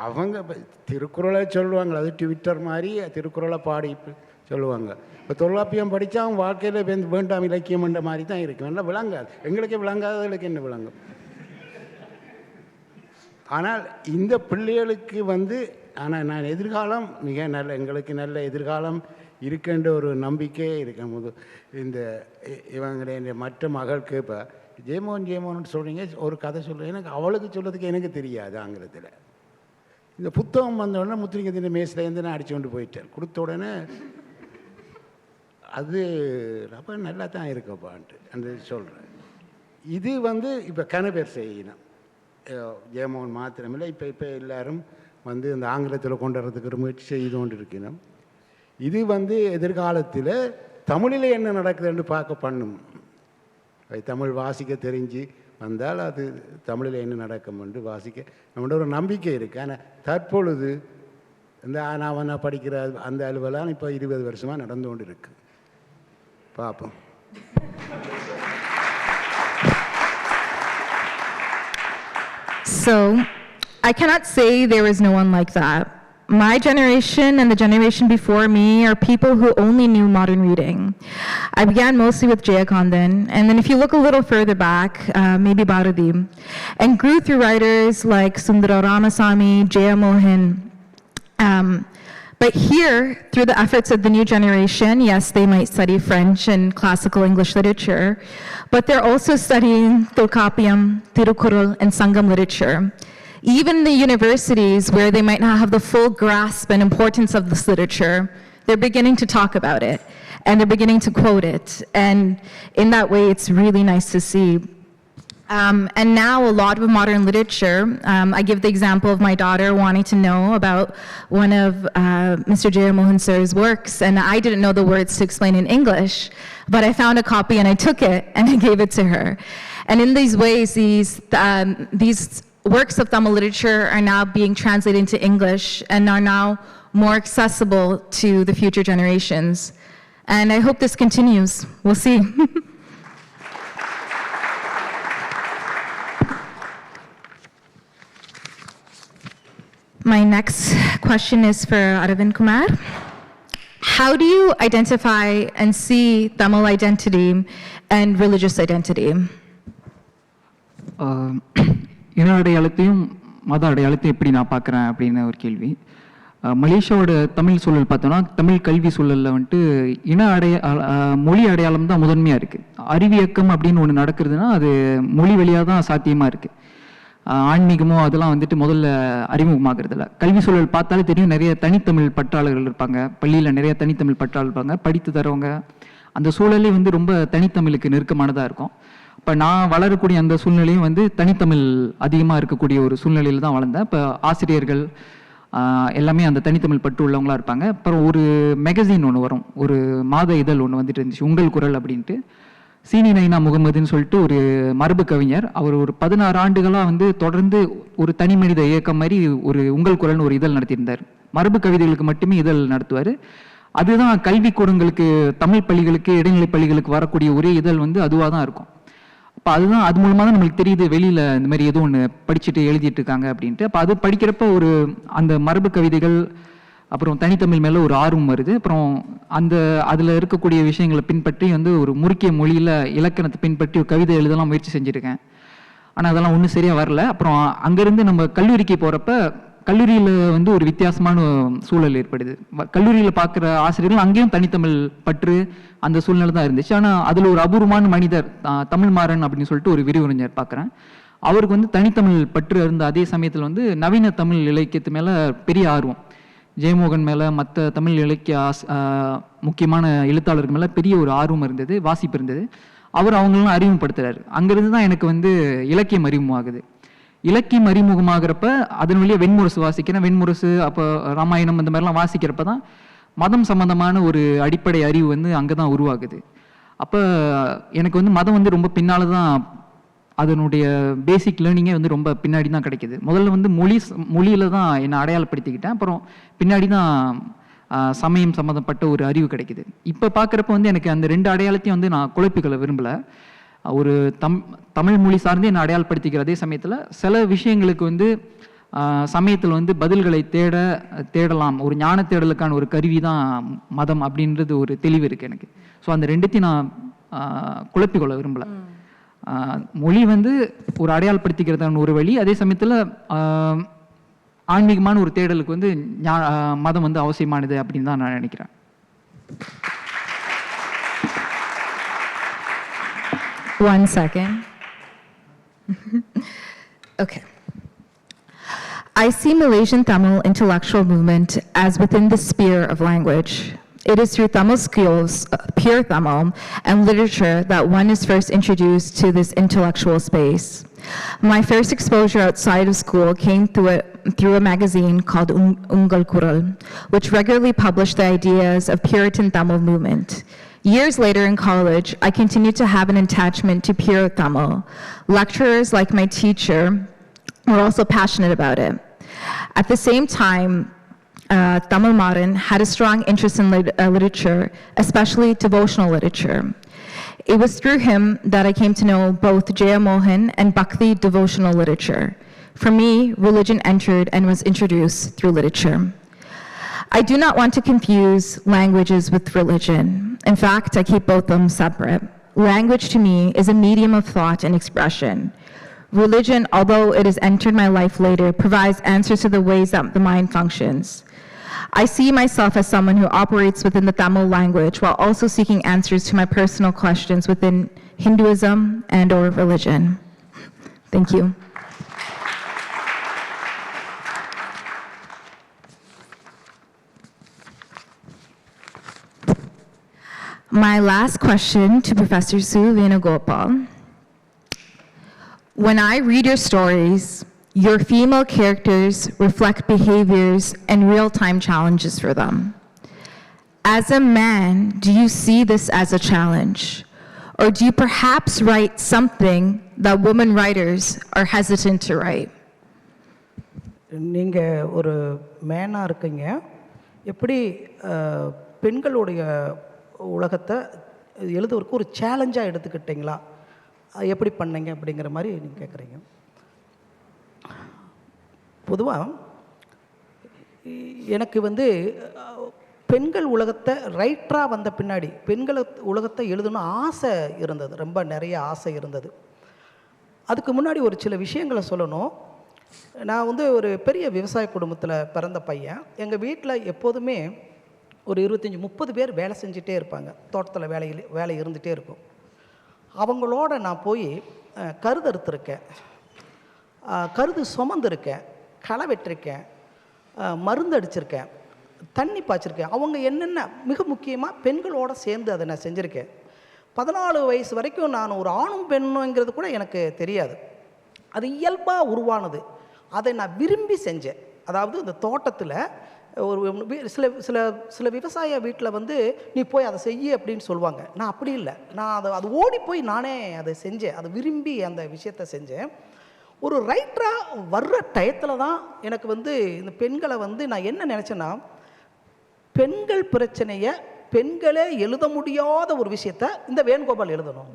அவங்க திருக்குறளை சொல்லுவாங்க, அது ட்விட்டர் மாதிரி திருக்குறளை பாடி சொல்லுவாங்க. இப்போ தொல்காப்பியம் படித்தா அவன் வாழ்க்கையில் வேண்டாம் இலக்கியம்ன்ற மாதிரி தான் இருக்கும். என்ன விளங்காது, எங்களுக்கே விளங்காதவர்களுக்கு என்ன விளங்கும்? ஆனால் இந்த பிள்ளைகளுக்கு ஆனால் நான் எதிர்காலம் மிக நல்ல, எங்களுக்கு நல்ல எதிர்காலம் இருக்கின்ற ஒரு நம்பிக்கை இருக்கும் போது இவங்களுடைய மற்ற மகளுக்கு இப்போ ஜெயமோகன் சொல்கிறீங்க, ஒரு கதை சொல்கிறேன். எனக்கு அவளுக்கு சொல்கிறதுக்கு எனக்கு தெரியாது ஆங்கிலத்தில். இந்த புத்தகம் வந்தோடனே முத்துலிங்கத்தின் மேசிலேருந்து நான் அடித்து கொண்டு போயிட்டேன். கொடுத்த உடனே அது ரொம்ப நல்லா தான் இருக்கப்பான்ட்டு அந்த சொல்கிறேன். இது இப்போ கனபேர் செய்யணும். ஜெயமோகன் மாத்திரமில்லை, இப்போ எல்லோரும் இந்த ஆங்கிலத்தில் கொண்டு வரதுக்கு ஒரு முயற்சி செய்து கொண்டு இருக்கணும். இது எதிர்காலத்தில் தமிழில் என்ன நடக்குதுன்னு பார்க்க பண்ணும். தமிழ் வாசிக்க தெரிஞ்சு வந்தால் அது தமிழில் என்ன நடக்கும் என்று வாசிக்க நம்மளோட ஒரு நம்பிக்கை இருக்குது. ஆனால் தற்பொழுது நான் படிக்கிற அந்த அலுவலாம் இப்போ 20 வருஷமாக நடந்து கொண்டு இருக்கு. பார்ப்போம். So, I cannot say there is no one like that. My generation and the generation before me are people who only knew modern reading. I began mostly with Jayakandan, and then if you look a little further back, maybe Bharati, and grew through writers like Sundara Ramasamy, Jayamohan. But here, through the efforts of the new generation, yes, they might study French and classical English literature, but they're also studying Tolkappiyam, Tirukkural, and Sangam literature. Even the universities, where they might not have the full grasp and importance of this literature, they're beginning to talk about it, and they're beginning to quote it. And in that way, it's really nice to see. And now a lot of modern literature, I give the example of my daughter wanting to know about one of Mr. Jayamohan Sir's works, and I didn't know the words to explain in English, but I found a copy and I took it and I gave it to her. And in these ways, these works of Tamil literature are now being translated into English and are now more accessible to the future generations. And I hope this continues. We'll see. My next question is for Aravind Kumar. How do you identify and see Tamil identity and religious identity? இன அடையாளத்தையும் மத அடையாளத்தையும் எப்படி நான் பார்க்குறேன் அப்படின்னு ஒரு கேள்வி. மலேசியாவோட தமிழ் சூழல் பார்த்தோன்னா, தமிழ் கல்வி சூழலில் மொழி அடையாளம் தான் முதன்மையாக இருக்குது. அறிவியக்கம் அப்படின்னு ஒன்று நடக்கிறதுனா அது மொழி வழியாக தான் சாத்தியமாக இருக்குது. ஆன்மீகமோ அதெல்லாம் முதல்ல அறிமுகமாகறதில்ல. கல்வி சூழல் பார்த்தாலே தெரியும், நிறைய தனித்தமிழ் பற்றாளர்கள் இருப்பாங்க. பள்ளியில் நிறைய தனித்தமிழ் பற்றாளர் இருப்பாங்க, படித்து தரவங்க. அந்த சூழலே ரொம்ப தனித்தமிழுக்கு நெருக்கமானதாக இருக்கும். இப்போ நான் வளரக்கூடிய அந்த சூழ்நிலையும் தனித்தமிழ் அதிகமாக இருக்கக்கூடிய ஒரு சூழ்நிலையில் தான் வளர்ந்தேன். இப்போ ஆசிரியர்கள் எல்லாமே அந்த தனித்தமிழ் பற்று உள்ளவங்களாக இருப்பாங்க. அப்புறம் ஒரு மேகசின் ஒன்று வரும், ஒரு மாத இதழ் ஒன்று இருந்துச்சு, உங்கள் குரல் அப்படின்ட்டு. சீனி நைனா முகமதுன்னு சொல்லிட்டு ஒரு மரபு கவிஞர். அவர் ஒரு 16 ஆண்டுகளாக தொடர்ந்து ஒரு தனி மனித இயக்கம் மாதிரி ஒரு உங்கள் குரல்னு ஒரு இதழ் நடத்தியிருந்தார். மரபு கவிதைகளுக்கு மட்டுமே இதழ் நடத்துவார். அதுதான் கல்விக்கூடங்களுக்கு, தமிழ் பள்ளிகளுக்கு, இடைநிலை பள்ளிகளுக்கு வரக்கூடிய ஒரே இதழ் அதுவாக தான் இருக்கும். அப்போ அதுதான், அது மூலமாக தான் நம்மளுக்கு தெரியுது வெளியில் இந்த மாதிரி ஏதோ ஒன்று படிச்சுட்டு எழுதிட்டு இருக்காங்க அப்படின்ட்டு. அப்போ அது படிக்கிறப்ப அந்த மரபு கவிதைகள் அப்புறம் தனித்தமிழ் மேலே ஒரு ஆர்வம் வருது. அப்புறம் அதில் இருக்கக்கூடிய விஷயங்களை பின்பற்றி ஒரு முறுக்கிய மொழியில் இலக்கணத்தை பின்பற்றி ஒரு கவிதை எழுதலாம் முயற்சி செஞ்சுருக்கேன். ஆனால் அதெல்லாம் ஒன்றும் சரியாக வரல. அப்புறம் அங்கேருந்து நம்ம கல்லூரிக்கு போகிறப்ப கல்லூரியில் ஒரு வித்தியாசமான சூழல் ஏற்படுது. கல்லூரியில் பார்க்குற ஆசிரியர்கள் அங்கேயும் தனித்தமிழ் பற்று அந்த சூழ்நிலை தான் இருந்துச்சு. ஆனால் அதில் ஒரு அபூர்வமான மனிதர், தமிழ் மாறன் அப்படின்னு சொல்லிட்டு ஒரு விரிவுரைஞர் பார்க்குறேன். அவருக்கு தனித்தமிழ் பற்று இருந்த அதே சமயத்தில் நவீன தமிழ் இலக்கியத்து மேலே பெரிய ஆர்வம். ஜெயமோகன் மேலே, மற்ற தமிழ் இலக்கிய முக்கியமான எழுத்தாளர்கள் மேலே பெரிய ஒரு ஆர்வம் இருந்தது, வாசிப்பு இருந்தது. அவங்களெலாம் அறிமுகப்படுத்துகிறார். அங்கேருந்து தான் எனக்கு இலக்கியம் அறிமுகமாகுது. இலக்கியம் அறிமுகமாகிறப்ப அதன் வழியாக வெண்முரசு வாசிக்கிறேன். வெண்முரசு அப்போ ராமாயணம் இந்த மாதிரிலாம் வாசிக்கிறப்ப தான் மதம் சம்மந்தமான ஒரு அடிப்படை அறிவு வந்து அங்கே தான் உருவாகுது. அப்போ எனக்கு வந்து மதம் வந்து ரொம்ப பின்னால் தான் அதனுடைய பேசிக் லேர்னிங்கே வந்து ரொம்ப பின்னாடி தான் கிடைக்கிது. முதல்ல வந்து மொழியில் தான் என்னை அடையாளப்படுத்திக்கிட்டேன். அப்புறம் பின்னாடி தான் சமயம் சம்மந்தப்பட்ட ஒரு அறிவு கிடைக்கிது. இப்போ பார்க்குறப்ப வந்து எனக்கு அந்த 2 அடையாளத்தையும் வந்து நான் குழப்பிக்கொள்ள விரும்பலை. ஒரு தமிழ் மொழி சார்ந்து என்னை அடையாளப்படுத்திக்கிற அதே சமயத்தில் சில விஷயங்களுக்கு வந்து சமயத்தில் வந்து பதில்களை தேடலாம். ஒரு ஞான தேடலுக்கான ஒரு கருவி தான் மதம் அப்படின்றது ஒரு தெளிவு இருக்குது எனக்கு. ஸோ அந்த 2த்தையும் நான் குழப்பிக்கொள்ள விரும்பலை. மொழி வந்து ஒரு அடையாளப்படுத்திக்கிறதான ஒரு வழி, அதே சமயத்தில் ஆன்மீகமான ஒரு தேடலுக்கு வந்து மதம் வந்து அவசியமானது அப்படின்னு தான் நான் நினைக்கிறேன். One second. Okay. I see Malaysian Tamil intellectual movement as within the sphere of language. It is through Tamil skills, pure Tamil, and literature that one is first introduced to this intellectual space. My first exposure outside of school came through a magazine called Ungal Kural, which regularly published the ideas of Puritan Tamil movement. Years later in college, I continued to have an attachment to pure Tamil. Lecturers, like my teacher, were also passionate about it. At the same time, Tamil Maran had a strong interest in literature, especially devotional literature. It was through him that I came to know both Jaya Mohan and Bhakti devotional literature. For me, religion entered and was introduced through literature. I do not want to confuse languages with religion. In fact, I keep both them separate. Language to me is a medium of thought and expression. Religion, although it has entered my life later, provides answers to the ways that the mind functions. I see myself as someone who operates within the Tamil language while also seeking answers to my personal questions within Hinduism and/or religion. Thank you. My last question to Professor Su Venugopal. When I read your stories, your female characters reflect behaviors and real-time challenges for them. As a man, do you see this as a challenge? Or do you perhaps write something that women writers are hesitant to write? நீங்கள் ஒரு மேனாக இருக்கீங்க, எப்படி பெண்களுடைய உலகத்தை எழுதுவதற்கு ஒரு சேலஞ்சாக எடுத்துக்கிட்டீங்களா, எப்படி பண்ணீங்க அப்படிங்கிற மாதிரி நீங்கள் கேட்குறீங்க. பொதுவாக எனக்கு வந்து பெண்கள் உலகத்தை ரைட்டராக வந்த பின்னாடி பெண்கள் உலகத்தை எழுதணும் ஆசை இருந்தது, ரொம்ப நிறைய ஆசை இருந்தது. அதுக்கு முன்னாடி ஒரு சில விஷயங்களை சொல்லணும். நான் வந்து ஒரு பெரிய விவசாய குடும்பத்தில் பிறந்த பையன். எங்கள் வீட்டில் எப்போதுமே ஒரு 25-30 பேர் வேலை செஞ்சுட்டே இருப்பாங்க. தோட்டத்தில் வேலை இருந்துகிட்டே இருக்கும். அவங்களோட நான் போய் கருது அறுத்துருக்கேன், கருது சுமந்துருக்கேன், களை வெட்டிருக்கேன், மருந்து அடிச்சிருக்கேன், தண்ணி பாய்ச்சிருக்கேன். அவங்க என்னென்ன மிக முக்கியமாக பெண்களோடு சேர்ந்து அதை நான் செஞ்சுருக்கேன். 14 வயசு வரைக்கும் நான் ஒரு ஆணும் பெண்ணுங்கிறது கூட எனக்கு தெரியாது. அது இயல்பாக உருவானது. அதை நான் விரும்பி செஞ்சேன். அதாவது இந்த தோட்டத்தில் ஒரு சில விவசாய வீட்டில் வந்து நீ போய் அதை செய்ய அப்படின்னு சொல்லுவாங்க. நான் அப்படி இல்லை, நான் அது ஓடி போய் நானே அதை செஞ்சேன். அதை விரும்பி அந்த விஷயத்தை செஞ்சேன். ஒரு ரைட்டராக வர்ற டயத்தில் தான் எனக்கு வந்து இந்த பெண்களை வந்து நான் என்ன நினச்சேன்னா, பெண்கள் பிரச்சனையை பெண்களே எழுத முடியாத ஒரு விஷயத்த இந்த வேணுகோபால் எழுதணும்.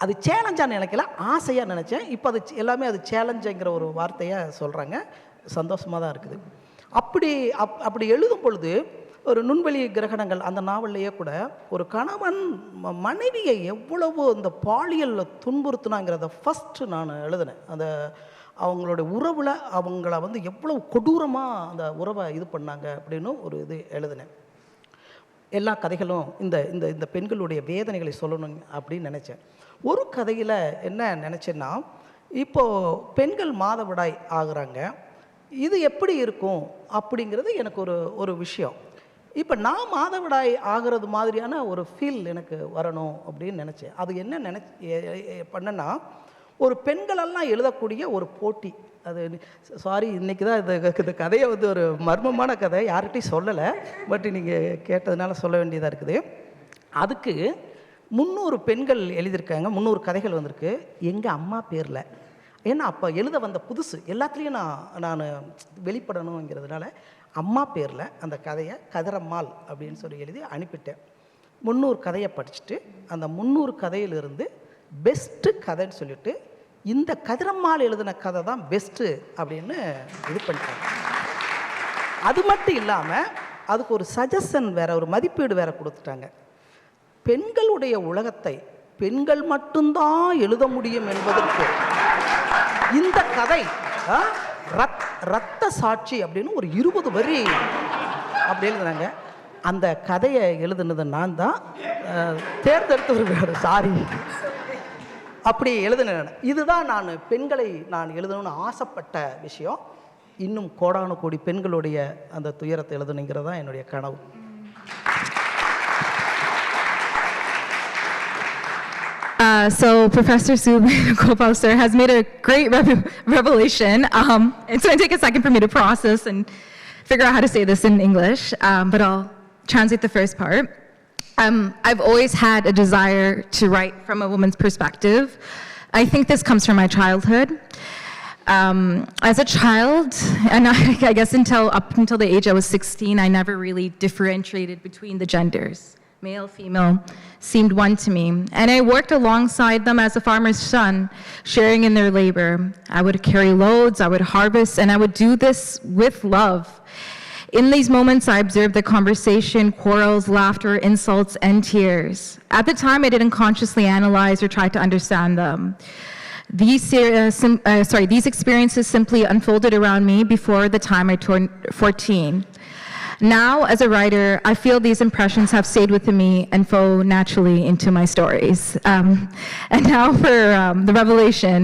அது சேலஞ்சாக நினைக்கல, ஆசையாக நினச்சேன். இப்போ அது எல்லாமே அது சேலஞ்சுங்கிற ஒரு வார்த்தையை சொல்கிறாங்க. சந்தோஷமாக தான் இருக்குது. அப்படி எழுதும் பொழுது ஒரு நுண்வெளி கிரகணங்கள் அந்த நாவல்லையே கூட ஒரு கணவன் மனைவியை எவ்வளவு இந்த பாலியலில் துன்புறுத்தினாங்கிறத ஃபஸ்ட்டு நான் எழுதினேன். அந்த அவங்களோட உறவில் அவங்கள வந்து எவ்வளவு கொடூரமாக அந்த உறவை இது பண்ணாங்க அப்படின்னு ஒரு இது எழுதினேன். எல்லா கதைகளும் இந்த இந்த இந்த பெண்களுடைய வேதனைகளை சொல்லணும் அப்படின்னு நினச்சேன். ஒரு கதையில் என்ன நினச்சேன்னா, இப்போது பெண்கள் மாதவிடாய் ஆகுறாங்க, இது எப்படி இருக்கும் அப்படிங்கிறது எனக்கு ஒரு விஷயம். இப்போ நான் மாதவிடாய் ஆகிறது மாதிரியான ஒரு ஃபீல் எனக்கு வரணும் அப்படின்னு நினச்சேன். அது என்ன பண்ணேன்னா, ஒரு பெண்களெல்லாம் எழுதக்கூடிய ஒரு போட்டி. அது சாரி, இன்றைக்கி தான் இந்த கதையை வந்து ஒரு மர்மமான கதை, யார்கிட்டையும் சொல்லலை, பட் நீங்கள் கேட்டதுனால சொல்ல வேண்டியதாக இருக்குது. அதுக்கு 300 பெண்கள் எழுதியிருக்காங்க, 300 கதைகள் வந்திருக்கு எங்கள் அம்மா பேரில். ஏன்னா அப்போ எழுத வந்த புதுசு, எல்லாத்துலேயும் நான் வெளிப்படணுங்கிறதுனால அம்மா பேரில் அந்த கதையை கதிரம்மாள் அப்படின்னு சொல்லி எழுதி அனுப்பிட்டேன். 300 கதையை படிச்சுட்டு அந்த 300 கதையிலிருந்து பெஸ்ட்டு கதைன்னு சொல்லிட்டு இந்த கதிரம்மாள் எழுதின கதை தான் பெஸ்ட்டு அப்படின்னு இது பண்ணிட்டாங்க. அது மட்டும் இல்லாமல் அதுக்கு ஒரு சஜஷன் வேறு, ஒரு மதிப்பீடு வேறு கொடுத்துட்டாங்க. பெண்களுடைய உலகத்தை பெண்கள் மட்டும்தான் எழுத முடியும் என்பதற்கு இந்த கதை ரத்த சாட்சி அப்படின்னு ஒரு 20 வரி அப்படி எழுதுனாங்க. அந்த கதையை எழுதுனது நான் தான், தேர்ந்தெடுத்து சாரி அப்படி எழுதுனேன். இதுதான் நான் பெண்களை நான் எழுதணும்னு ஆசைப்பட்ட விஷயம். இன்னும் கோடானு கோடி பெண்களுடைய அந்த துயரத்தை எழுதணுங்கிறது தான் என்னுடைய கனவு. So Professor Sue Venugopal, sir, has made a great revelation. It's going to take a second for me to process and figure out how to say this in English, but I'll translate the first part. I've always had a desire to write from a woman's perspective. I think this comes from my childhood. As a child, and I guess up until the age I was 16, I never really differentiated between the genders. Male, female seemed one to me. And I worked alongside them as a farmer's son, sharing in their labor. I would carry loads, I would harvest, and I would do this with love. In these moments, I observed the conversation, quarrels, laughter, insults, and tears. At the time, I didn't consciously analyze or try to understand them. These experiences simply unfolded around me before the time I turned 14. Now, as a writer, I feel these impressions have stayed with me and flow naturally into my stories. And now for the revelation.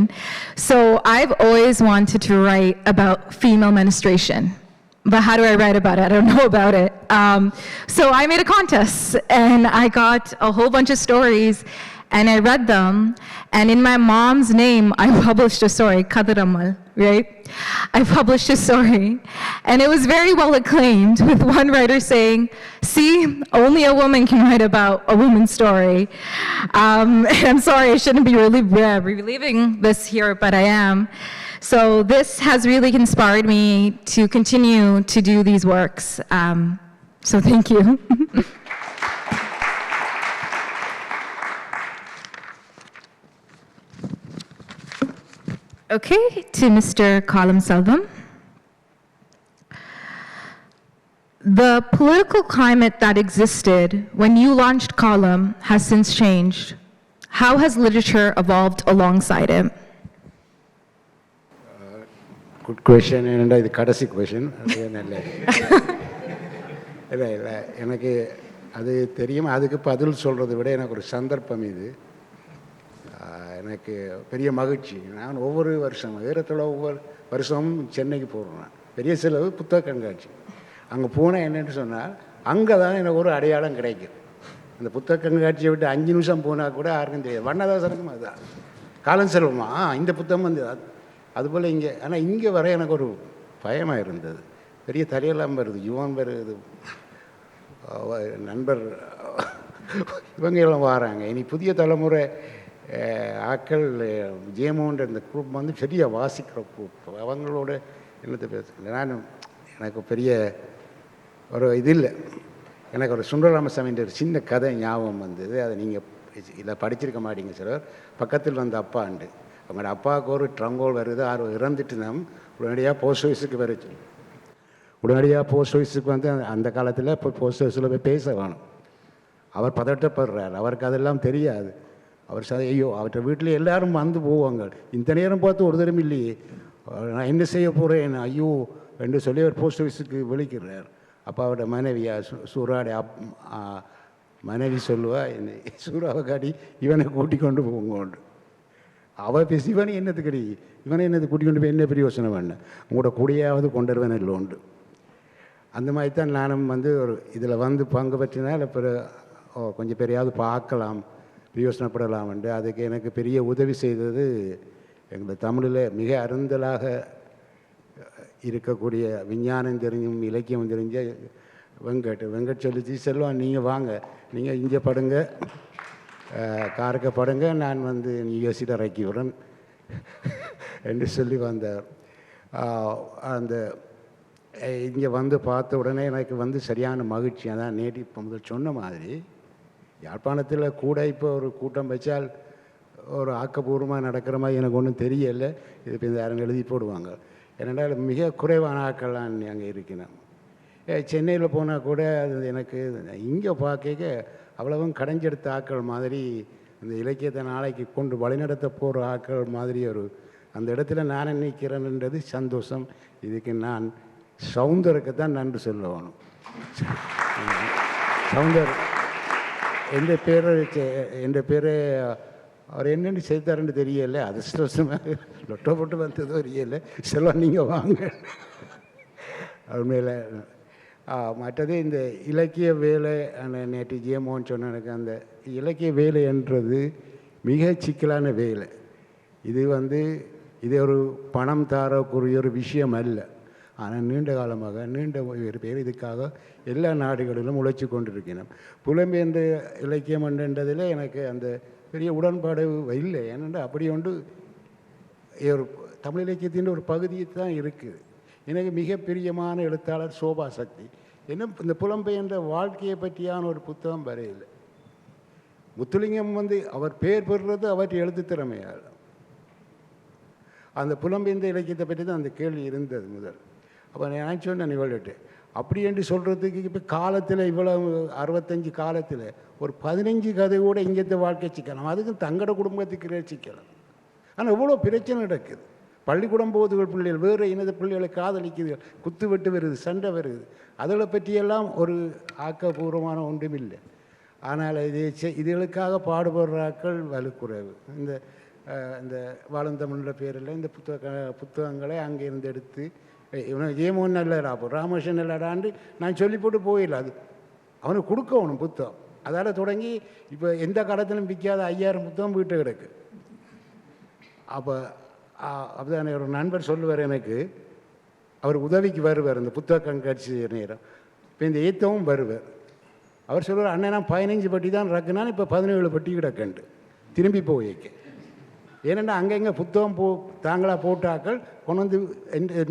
So I've always wanted to write about female menstruation. But how do I write about it? I don't know about it. So I made a contest, and I got a whole bunch of stories, and I read them, and in my mom's name, I published a story, Kadiramal, right? I published a story, and it was very well acclaimed, with one writer saying, see, only a woman can write about a woman's story. And I'm sorry, I shouldn't be reliving this here, but I am. So this has really inspired me to continue to do these works. So thank you. Okay, to Mr. Kalam Selvam. The political climate that existed when you launched Kalam has since changed. How has literature evolved alongside it? Good question. என்னடா இது கடைசி கொஷின்? இல்லை இல்லை இல்லை, எனக்கு அது தெரியும். அதுக்கு பதில் சொல்கிறத விட எனக்கு ஒரு சந்தர்ப்பம் இது. எனக்கு பெரிய மகிழ்ச்சி. நான் ஒவ்வொரு வருஷமும் சென்னைக்கு போகிறேன். பெரிய செலவு புத்தக கண்காட்சி. அங்கே போனால் என்னென்னு சொன்னால், அங்கே தான் எனக்கு ஒரு அடையாளம் கிடைக்கும். அந்த புத்தக கண்காட்சியை விட்டு 5 நிமிஷம் போனால் கூட யாருக்கும் தெரியாது. வண்ணதாசனுக்கும் அதுதான், காலம் செல்வமா இந்த புத்தகம் வந்து அதுபோல் இங்கே. ஆனால் இங்கே வர எனக்கு ஒரு பயமாக இருந்தது. பெரிய தலையெல்லாம் வருது, யுவன் வருது, நண்பர் இவங்க எல்லாம் வராங்க. இனி புதிய தலைமுறை ஆக்கள் ஜேமோன்ற இந்த குரூப் வந்து சரியாக வாசிக்கிற குரூப். அவங்களோட என்னத்தை பேசுகிறேன். எனக்கு பெரிய ஒரு இது இல்லை. எனக்கு ஒரு சுந்தரராமசாமின்ற ஒரு சின்ன கதை ஞாபகம் வந்தது. அதை நீங்கள் இதில் படிச்சிருக்க மாட்டீங்க சிலர். பக்கத்தில் வந்த அப்பாண்டு, அவங்களோட அப்பாவுக்கு ஒரு ட்ரங்கோல் வருது, இறந்துட்டு நம் உடனடியாக போஸ்ட் ஆஃபீஸுக்கு வரைச்சு. உடனடியாக போஸ்ட் ஆஃபீஸுக்கு வந்து அந்த காலத்தில் இப்போ போஸ்ட் ஆஃபீஸில் போய் பேச வேணும். அவர் பதட்டப்படுறார். அவருக்கு அதெல்லாம் தெரியாது. அவர் ஐயோ, அவர்கிட்ட வீட்டில் எல்லோரும் வந்து போவாங்க. இந்த நேரம் பார்த்து ஒரு தரம் இல்லையே, நான் என்ன செய்ய போகிறேன் ஐயோ என்று சொல்லி அவர் போஸ்ட் ஆஃபீஸுக்கு விழிக்கிறார். அப்போ அவரோட மனைவியா சூறாடைய மனைவி சொல்லுவா, என்னை சூறாவை காட்டி இவனை கூட்டி கொண்டு போங்கோண்டு. அவள் பேசி இவனை என்னத்துக்கடி, இவனை என்னது கூட்டி கொண்டு போய் என்ன பெரிய யோசனை பண்ணேன், உங்களோட கூடையாவது கொண்டு வருவேன் இல்லோண்டு. அந்த மாதிரி தான் நானும் வந்து ஒரு இதில் வந்து பங்கு பற்றினால் இப்போ கொஞ்சம் பெரியாவது பார்க்கலாம், பிரயோசனப்படலாம்ண்டு. அதுக்கு எனக்கு பெரிய உதவி செய்தது எங்கள் தமிழில் மிக அருந்தலாக இருக்கக்கூடிய விஞ்ஞானம் தெரிஞ்சும் இலக்கியம் தெரிஞ்ச வெங்கட் சொல்லிச்சு, செல்வம் நீங்கள் வாங்க, நீங்கள் இங்கே படுங்க, காரக்க படுங்க, நான் வந்து யூஎஸ்சியில் இறக்கி விடுறேன் என்று சொல்லி வந்தார். அந்த இங்கே வந்து பார்த்த உடனே எனக்கு வந்து சரியான மகிழ்ச்சி. அதான் நேற்று இப்போ முதல் சொன்ன மாதிரி யாழ்ப்பாணத்தில் கூட இப்போ ஒரு கூட்டம் வச்சால் ஒரு ஆக்கப்பூர்வமாக நடக்கிற மாதிரி எனக்கு ஒன்றும் தெரியலை. இது இப்போ இந்த யாரும் எழுதி போடுவாங்க. ஏனென்றால் மிக குறைவான ஆக்கள்லாம் அங்கே இருக்கிறேன். சென்னையில் போனால் கூட அது எனக்கு இங்கே பார்க்க அவ்வளவும் கடைஞ்செடுத்த ஆக்கள் மாதிரி இந்த இலக்கியத்தை நாளைக்கு கொண்டு வழிநடத்த போகிற ஆக்கள் மாதிரி ஒரு அந்த இடத்துல நான் நினைக்கிறேன்ன்றது சந்தோஷம். இதுக்கு நான் சவுந்தருக்கு தான் நன்றி சொல்ல வேணும். சவுந்தர் என் பேர் அவர் என்னென்னு செய்தாருன்னு தெரியலை. அதிர்ஷ்டமாக லொட்டோ போட்டு வந்ததோ தெரியலை. செல்வம் நீங்கள் வாங்க. உண்மையில் மற்றது இந்த இலக்கிய வேலை நேற்று ஜிஎமோன்னு சொன்ன எனக்கு அந்த இலக்கிய வேலை என்றது மிக சிக்கலான வேலை. இது ஒரு பணம் தரக்கூடிய ஒரு விஷயம் அல்ல. ஆனால் நீண்ட காலமாக நீண்ட பேர் இதுக்காக எல்லா நாடுகளிலும் உழைச்சி கொண்டிருக்கிறோம். புலம்பெயர்ந்த இலக்கியம் என்றதில் எனக்கு அந்த பெரிய உடன்பாடு இல்லை. ஏனென்றால் அப்படி ஒன்று ஒரு தமிழ் இலக்கியத்தின் ஒரு பகுதி தான் இருக்குது. எனக்கு மிக பிரியமான எழுத்தாளர் சோபா சக்தி. என்ன இந்த புலம்பெயர்ந்த வாழ்க்கையை பற்றியான ஒரு புத்தகம் வரையில்லை. முத்துலிங்கம் அவர் பெயர் பெறுறது அவற்றை எழுத்து திறமையால். அந்த புலம்பெயர்ந்த இலக்கியத்தை பற்றி தான் அந்த கேள்வி இருந்தது முதல். அப்போ நான் சொன்னேன் இவள்கிட்ட அப்படி என்று சொல்கிறதுக்கு இப்போ காலத்தில் இவ்வளவு 65 காலத்தில் ஒரு 15 கதை கூட இங்கேத்த வாழ்க்கை சிக்கலாம். அதுக்கு தங்கட குடும்பத்துக்கு சிக்கலாம். ஆனால் இவ்வளோ பிரச்சனை நடக்குது. பள்ளிக்கூடம் போகுதுகள் பிள்ளைகள் வேறு இனத பிள்ளைகளை காதலிக்குது, குத்து வெட்டு வருது, சண்டை வருது. அதில் பற்றியெல்லாம் ஒரு ஆக்கப்பூர்வமான ஒன்றும் இல்லை. ஆனால் இதுகளுக்காக பாடுபடுறாக்கள் வலுக்குறைவு. இந்த வாழுந்தமிழ்ன்ற பேரில் இந்த புத்தகங்களை அங்கேருந்து எடுத்து ஏமோன்னு இல்லைடா ராமகிருஷ்ணன் இல்லடான்னு நான் சொல்லி போட்டு போயிடல. அது அவனுக்கு கொடுக்கணும் புத்தகம். அதால் தொடங்கி இப்போ எந்த காலத்திலும் விற்காத 5000 புத்தகம் வீட்டு கிடக்கு. அப்போதான் ஒரு நண்பர் சொல்லுவார் எனக்கு, அவர் உதவிக்கு வருவார் இந்த புத்தக கண்காட்சி நேரம். இப்போ இந்த ஏற்றவும் வருவார். அவர் சொல்லுவார், அண்ணன் நான் 15 பட்டி தான் ரக்குனான்னு இப்போ 17 பட்டி கிடக்கண்டு திரும்பி போய்க்க. ஏனென்னா அங்கங்கே புத்தகம் தாங்களாக போட்டாக்கள் கொண்டு வந்து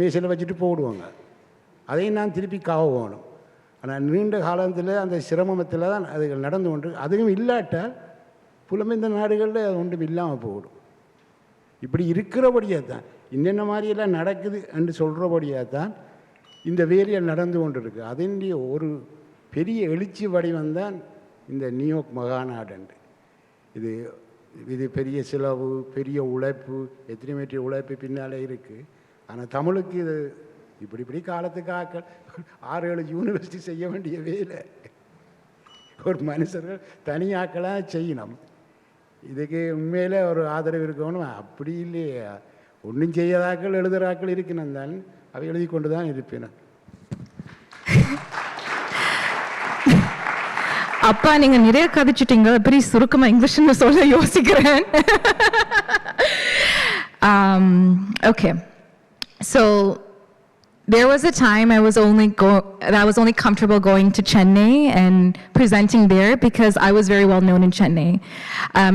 மேசையில் வச்சுட்டு போடுவாங்க. அதையும் நான் திருப்பி காவணும். ஆனால் நீண்ட காலத்தில் அந்த சிரமத்தில் தான் அதுகள் நடந்து கொண்டு, அதுவும் இல்லாட்டால் புலம்பெயர்ந்த நாடுகளில் அது ஒன்றும் இல்லாமல் போடும். இப்படி இருக்கிறபடியாக தான் என்னென்ன மாதிரியெல்லாம் நடக்குது என்று சொல்கிறபடியாக தான் இந்த வேலையில் நடந்து கொண்டு இருக்குது. அதனுடைய ஒரு பெரிய எழுச்சி வடிவம்தான் இந்த நியூயார்க் மகாநாடு. இது பெரிய செலவு, பெரிய உழைப்பு, எத்தனை உழைப்பு பின்னாலே இருக்குது. ஆனால் தமிழுக்கு இது இப்படி காலத்துக்கு ஆக்கள் 6-7 யூனிவர்சிட்டி செய்ய வேண்டிய வேலை ஒரு மனுஷர்கள் தனியாக்களாக செய்யணும். இதுக்கு உண்மையில் ஒரு ஆதரவு இருக்கணும். அப்படி இல்லையே, ஒன்றும் செய்யாதாக்கள் எழுதுகிறாக்கள் இருக்கணும் தான், அவை எழுதி கொண்டு தான் இருப்பினும். அப்பா நீங்க நிறைய கதைச்சிட்டீங்க. பெரிய சுருக்கமா இங்கிலீஷ்ல சொல்ல யோசிக்கிறேன். Okay, so there was a time I was only comfortable going to Chennai and presenting there because I was very well known in Chennai,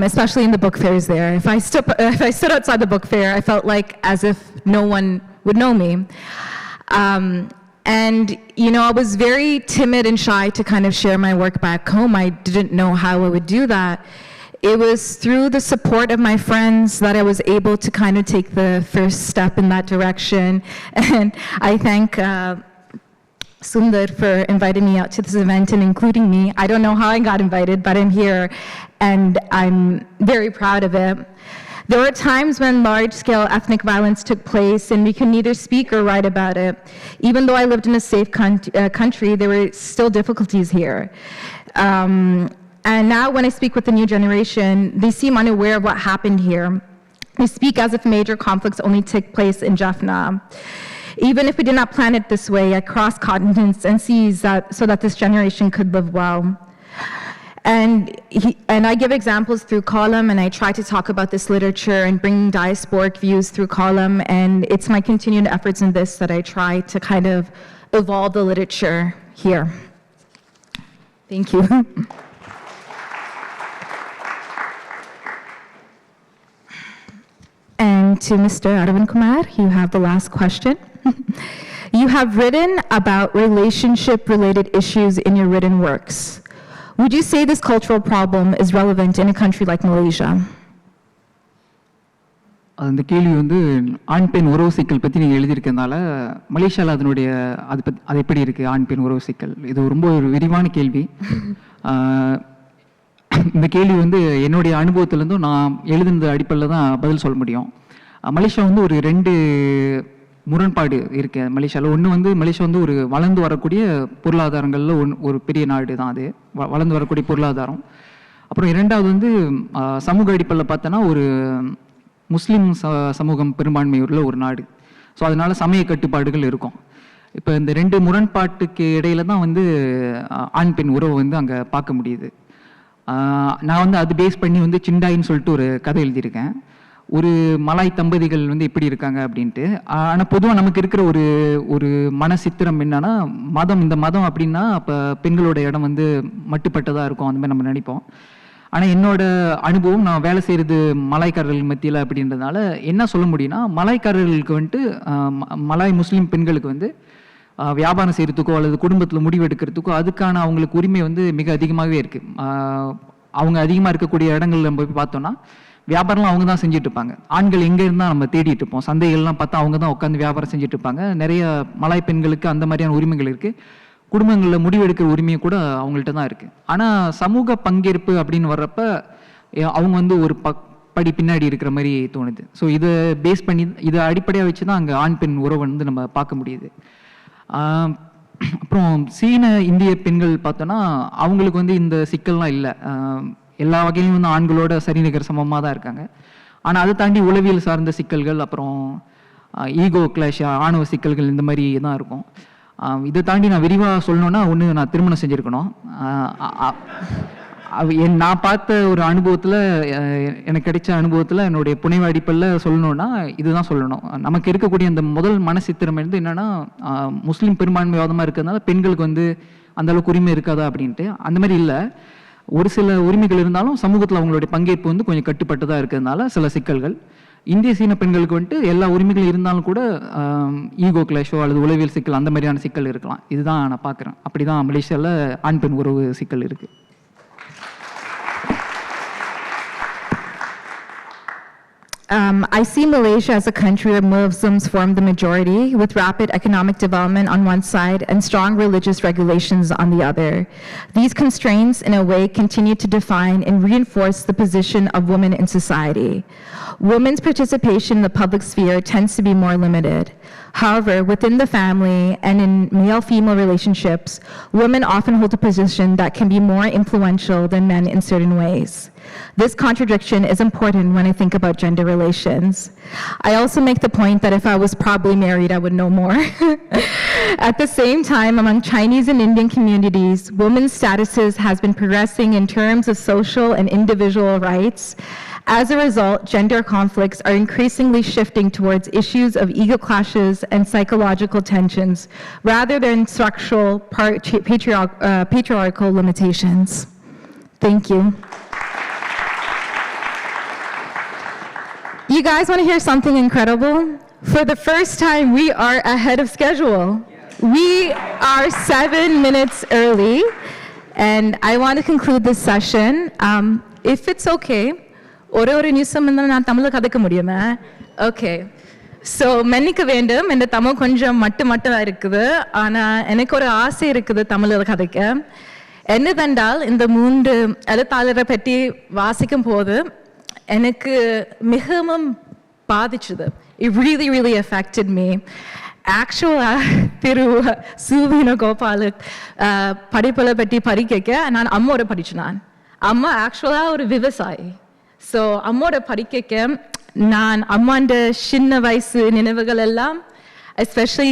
especially in the book fairs there. If I stood outside the book fair, I felt like as if no one would know me. And, you know, I was very timid and shy to kind of share my work back home. I didn't know how I would do that. It was through the support of my friends that I was able to kind of take the first step in that direction. And I thank Sundar for inviting me out to this event and including me. I don't know how I got invited, but I'm here and I'm very proud of it. There were times when large-scale ethnic violence took place and we could neither speak or write about it. Even though I lived in a safe country, there were still difficulties here. And now when I speak with the new generation, they seem unaware of what happened here. They speak as if major conflicts only took place in Jaffna. Even if we did not plan it this way, I crossed continents and seas so that this generation could live well. And I give examples through column, and I try to talk about this literature and bring diasporic views through column, and it's my continued efforts in this that I try to kind of evolve the literature here. Thank you. And to Mr. Arvind Kumar, you have the last question. You have written about relationship-related issues in your written works. Would you say this cultural problem is relevant in a country like Malaysia? அந்த கேள்வி வந்து ஆண் பெண் உறவு சிக்கல் பற்றி நீங்கள் எழுதியிருக்கிறதுனால மலேசியாவில் அதனுடைய அது எப்படி இருக்குது ஆண் பெண் உறவு சிக்கல், இது ரொம்ப ஒரு விரிவான கேள்வி. இந்த கேள்வி வந்து என்னுடைய அனுபவத்திலேருந்தும் நான் எழுதுனது அடிப்படையில் தான் பதில் சொல்ல முடியும். மலேசியா வந்து ஒரு 2 முரண்பாடு இருக்கு மலேசியாவில். ஒன்று வந்து மலேசியா வந்து ஒரு வளர்ந்து வரக்கூடிய பொருளாதாரங்களில் ஒரு பெரிய நாடு தான் அது, வளர்ந்து வரக்கூடிய பொருளாதாரம். அப்புறம் 2வது வந்து சமூக அடிப்படையில் பார்த்தோன்னா ஒரு முஸ்லீம் சமூகம் பெரும்பான்மை உள்ள ஒரு நாடு. ஸோ அதனால சமய கட்டுப்பாடுகள் இருக்கும். இப்போ இந்த 2 முரண்பாட்டுக்கு இடையில தான் வந்து ஆண் பெண் உறவு வந்து அங்கே பார்க்க முடியுது. நான் வந்து அது பேஸ் பண்ணி வந்து சிண்டாயின்னு சொல்லிட்டு ஒரு கதை எழுதியிருக்கேன். ஒரு மலாய் தம்பதிகள் வந்து எப்படி இருக்காங்க அப்படின்ட்டு. ஆனால் பொதுவாக நமக்கு இருக்கிற ஒரு மன சித்திரம் என்னன்னா, இந்த மதம் அப்படின்னா அப்போ பெண்களோட இடம் வந்து மட்டுப்பட்டதாக இருக்கும், அந்த மாதிரி நம்ம நினைப்போம். ஆனால் என்னோட அனுபவம், நான் வேலை செய்கிறது மலாய்க்காரர்கள் மத்தியில் அப்படின்றதுனால என்ன சொல்ல முடியும்னா, மலாய்க்காரர்களுக்கு வந்துட்டு மலாய் முஸ்லீம் பெண்களுக்கு வந்து வியாபாரம் செய்கிறதுக்கோ அல்லது குடும்பத்தில் முடிவெடுக்கிறதுக்கோ அதுக்கான அவங்களுக்கு உரிமை வந்து மிக அதிகமாகவே இருக்குது. அவங்க அதிகமாக இருக்கக்கூடிய இடங்கள்ல நம்ம போய் பார்த்தோன்னா வியாபாரம்லாம் அவங்க தான் செஞ்சுட்டு இருப்பாங்க. ஆண்கள் எங்கே இருந்தால் நம்ம தேடிட்டு இருப்போம். சந்தைகள்லாம் பார்த்தா அவங்க தான் உட்காந்து வியாபாரம் செஞ்சுட்டு இருப்பாங்க. நிறைய மலாய் பெண்களுக்கு அந்த மாதிரியான உரிமைகள் இருக்குது. குடும்பங்களில் முடிவெடுக்கிற உரிமையை கூட அவங்கள்ட்ட தான் இருக்குது. ஆனால் சமூக பங்கேற்பு அப்படின்னு வர்றப்ப அவங்க வந்து ஒரு படி பின்னாடி இருக்கிற மாதிரி தோணுது. ஸோ இதை பேஸ் பண்ணி இதை அடிப்படையாக வச்சு தான் அங்கே ஆண் பெண் உறவை வந்து நம்ம பார்க்க முடியுது. அப்புறம் சீன இந்திய பெண்கள் பார்த்தோன்னா அவங்களுக்கு வந்து இந்த சிக்கல்லாம் இல்லை. எல்லா வகையிலும் வந்து ஆண்களோட சரிநிகர் சமமாக தான் இருக்காங்க. ஆனால் அதை தாண்டி உளவியல் சார்ந்த சிக்கல்கள், அப்புறம் ஈகோ கிளாஷ், ஆணவ சிக்கல்கள் இந்த மாதிரி தான் இருக்கும். இதை தாண்டி நான் விரிவாக சொல்லணுன்னா, ஒன்று நான் திருமணம் செஞ்சுருக்கணும். நான் பார்த்த ஒரு அனுபவத்தில், எனக்கு கிடைச்ச அனுபவத்தில் என்னுடைய புனைவு அடிப்படையில் சொல்லணுன்னா இதுதான் சொல்லணும். நமக்கு இருக்கக்கூடிய அந்த முதல் மனசித்திரம் வந்து என்னென்னா, முஸ்லீம் பெரும்பான்மைவாதமாக இருக்கிறதுனால பெண்களுக்கு வந்து அந்தளவுக்கு உரிமை இருக்காதா அப்படின்ட்டு. அந்த மாதிரி இல்லை, ஒரு சில உரிமைகள் இருந்தாலும் சமூகத்தில் அவங்களுடைய பங்கேற்பு வந்து கொஞ்சம் கட்டுப்பட்டதாக இருக்கிறதுனால சில சிக்கல்கள். இந்திய சீன பெண்களுக்கு வந்துட்டு எல்லா உரிமைகளும் இருந்தாலும் கூட ஈகோ கிளாஷோ அல்லது உளவியல் சிக்கல் அந்த மாதிரியான சிக்கல் இருக்கலாம். இதுதான் நான் பார்க்குறேன். அப்படி தான் மலேசியாவில் ஆண் பெண் உறவு சிக்கல் இருக்குது. I see Malaysia as a country where Muslims form the majority, with rapid economic development on one side and strong religious regulations on the other. These constraints, in a way, continue to define and reinforce the position of women in society. Women's participation in the public sphere tends to be more limited. However, within the family and in male-female relationships, women often hold a position that can be more influential than men in certain ways. This contradiction is important when I think about gender relations. I also make the point that if I was probably married, I would know more. At the same time, among Chinese and Indian communities, women's statuses has been progressing in terms of social and individual rights. As a result, gender conflicts are increasingly shifting towards issues of ego clashes and psychological tensions, rather than structural patriarchal limitations. Thank you. You guys want to hear something incredible? For the first time, we are ahead of schedule. We are 7 minutes early, and I want to conclude this session. If it's okay, ஒரு நியூஸம் நான் தமிழில் கதைக்க முடியுமா? ஓகே. ஸோ மன்னிக்க வேண்டும், இந்த தமிழ் கொஞ்சம் மட்டும் இருக்குது. ஆனால் எனக்கு ஒரு ஆசை இருக்குது தமிழில் கதைக்க. என்னதென்றால், இந்த 3 எழுத்தாளரை பற்றி வாசிக்கும் போது எனக்கு மிகவும் பாதிச்சது. It really affected me. ஆக்சுவலாக திரு சு வேணுகோபாலுக்கு படிப்பலை பற்றி படிக்க நான் அம்மோட படிச்சினான். அம்மா ஆக்சுவலாக ஒரு விவசாயி. ஸோ அம்மோட படிக்க நான் அம்மாண்ட சின்ன வயசு நினைவுகள் எல்லாம், எஸ்பெஷலி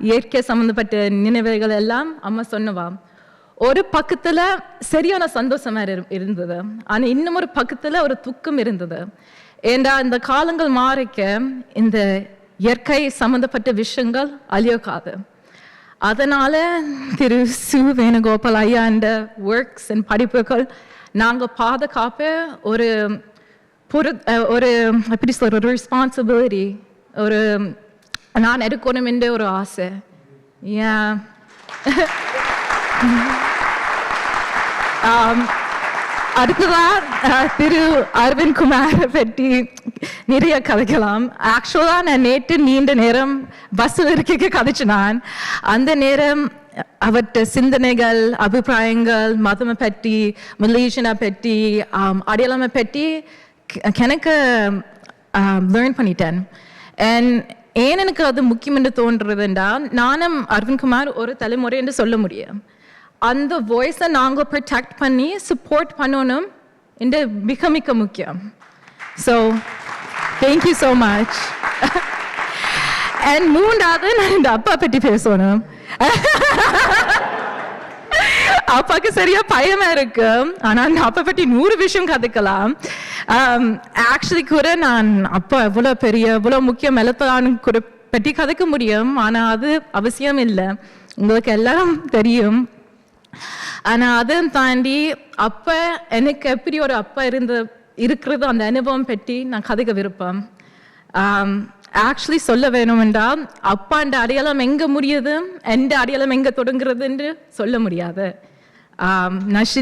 இயற்கை சம்மந்தப்பட்ட நினைவுகள் எல்லாம் அம்மா சொன்னவாம். ஒரு பக்கத்துல சரியான சந்தோஷமா இருந்தது, ஆனா இன்னும் ஒரு பக்கத்துல ஒரு துக்கம் இருந்தது. ஏண்டா இந்த காலங்கள் மாறிக்க இந்த இயற்கை சம்பந்தப்பட்ட விஷயங்கள் அழியக்காது. அதனால திரு சு வேணுகோபால் ஐயா இந்த ஒர்க்ஸ் அண்ட் படிப்புகள் நாங்கள் பாதுகாப்ப ஒரு ஒரு எப்படி சொல்ற ஒரு ரெஸ்பான்சிபிலிட்டி ஒரு நான் எடுக்கணும் என்ற ஒரு ஆசை. ஏன் அடுத்ததா திரு அரவிந்த் குமாரை பற்றி நிறைய கதைக்கலாம். ஆக்சுவலா நான் நேற்று நீண்ட நேரம் பஸ்ஸில் இருக்க கதைச்சு நான் அந்த நேரம் அவற்ற சிந்தனைகள் அபிப்பிராயங்கள் மதமை பற்றி மலேசியனை பற்றி அடையாளமை பற்றி எனக்கு லேர்ன் பண்ணிட்டேன். அண்ட் ஏன் எனக்கு அது முக்கியம் என்று தோன்றுறதுண்டா நானும் அரவிந்த் குமார் ஒரு தலைமுறை என்று சொல்ல முடியும். அந்த வாய்ஸை நாங்கள் ப்ரொடெக்ட் பண்ணி சப்போர்ட் பண்ணணும் என்று மிக மிக முக்கியம். So thank you so much. And மூன்றாவது நான் இந்த அப்பா பற்றி பேசணும். அப்பாவுக்கு சரியா பயமா இருக்கு, ஆனா நான் அப்பா பற்றி 100 விஷயம் கதைக்கலாம். ஆக்சுவலி கூட நான் அப்பா எவ்வளவு பெரிய எவ்வளவு முக்கியம் எழுத்தான்னு கூட பற்றி கதைக்க முடியும், ஆனா அது அவசியம் இல்லை, உங்களுக்கு எல்லாம் தெரியும். ஆனா அதையும் தாண்டி அப்ப எனக்கு எப்படி ஒரு அப்பா இருக்கிறது அந்த அனுபவம் பற்றி நான் கதைக்க விருப்பம். ஆக்சுவலி சொல்ல வேணும்டா அப்பாண்ட அடையாளம் எங்க முடியுது எந்த அடையாளம் எங்க தொடங்குறது என்று சொல்ல முடியாது. நான்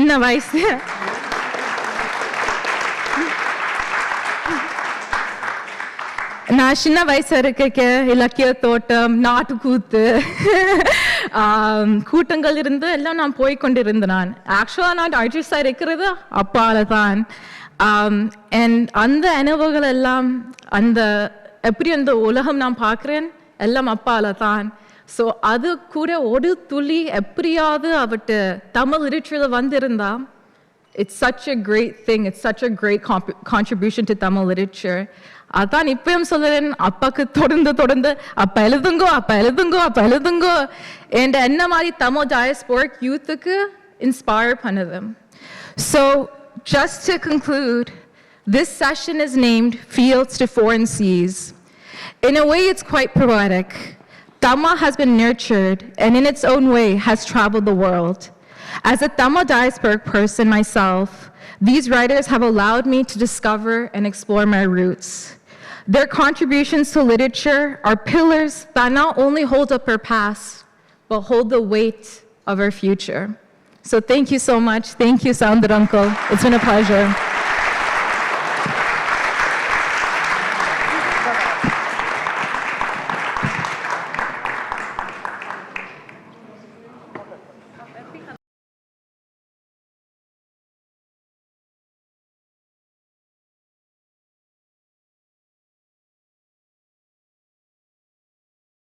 சின்ன வயசு இருக்க இலக்கிய தோட்டம் நாட்டுக்கூத்து கூட்டங்கள் இருந்து எல்லாம் நான் போய்கொண்டிருந்தேன். நான் ஆக்சுவலா நான் ஆர்டிஸ்டா இருக்கிறது அப்பால தான். அந்த அனுபவங்கள் எல்லாம் அந்த எப்படி அந்த உலகம் நான் பார்க்குறேன் எல்லாம் அப்பால தான். ஸோ அது கூட ஒரு துளி எப்படியாவது அவட்ட தமிழ் லிட்ரேச்சரில் வந்திருந்தா it's such a great thing, it's such a great contribution to Tamil literature. அதான் இப்பயும் சொல்லுறேன், அப்பாக்கு தொடர்ந்து அப்பா எழுதுங்கோ என்ற என்ன மாதிரி தமிழ் டயஸ்போரிக் யூத்துக்கு இன்ஸ்பயர் பண்ணுது. So just to conclude, this session is named Fields to Foreign Seas. In a way, it's quite poetic. Tamil has been nurtured and in its own way has traveled the world. As a Tamil diasporic person myself, these writers have allowed me to discover and explore my roots. Their contributions to literature are pillars that not only hold up our past, but hold the weight of our future. So thank you so much. Thank you, Sounded Uncle. It's been a pleasure.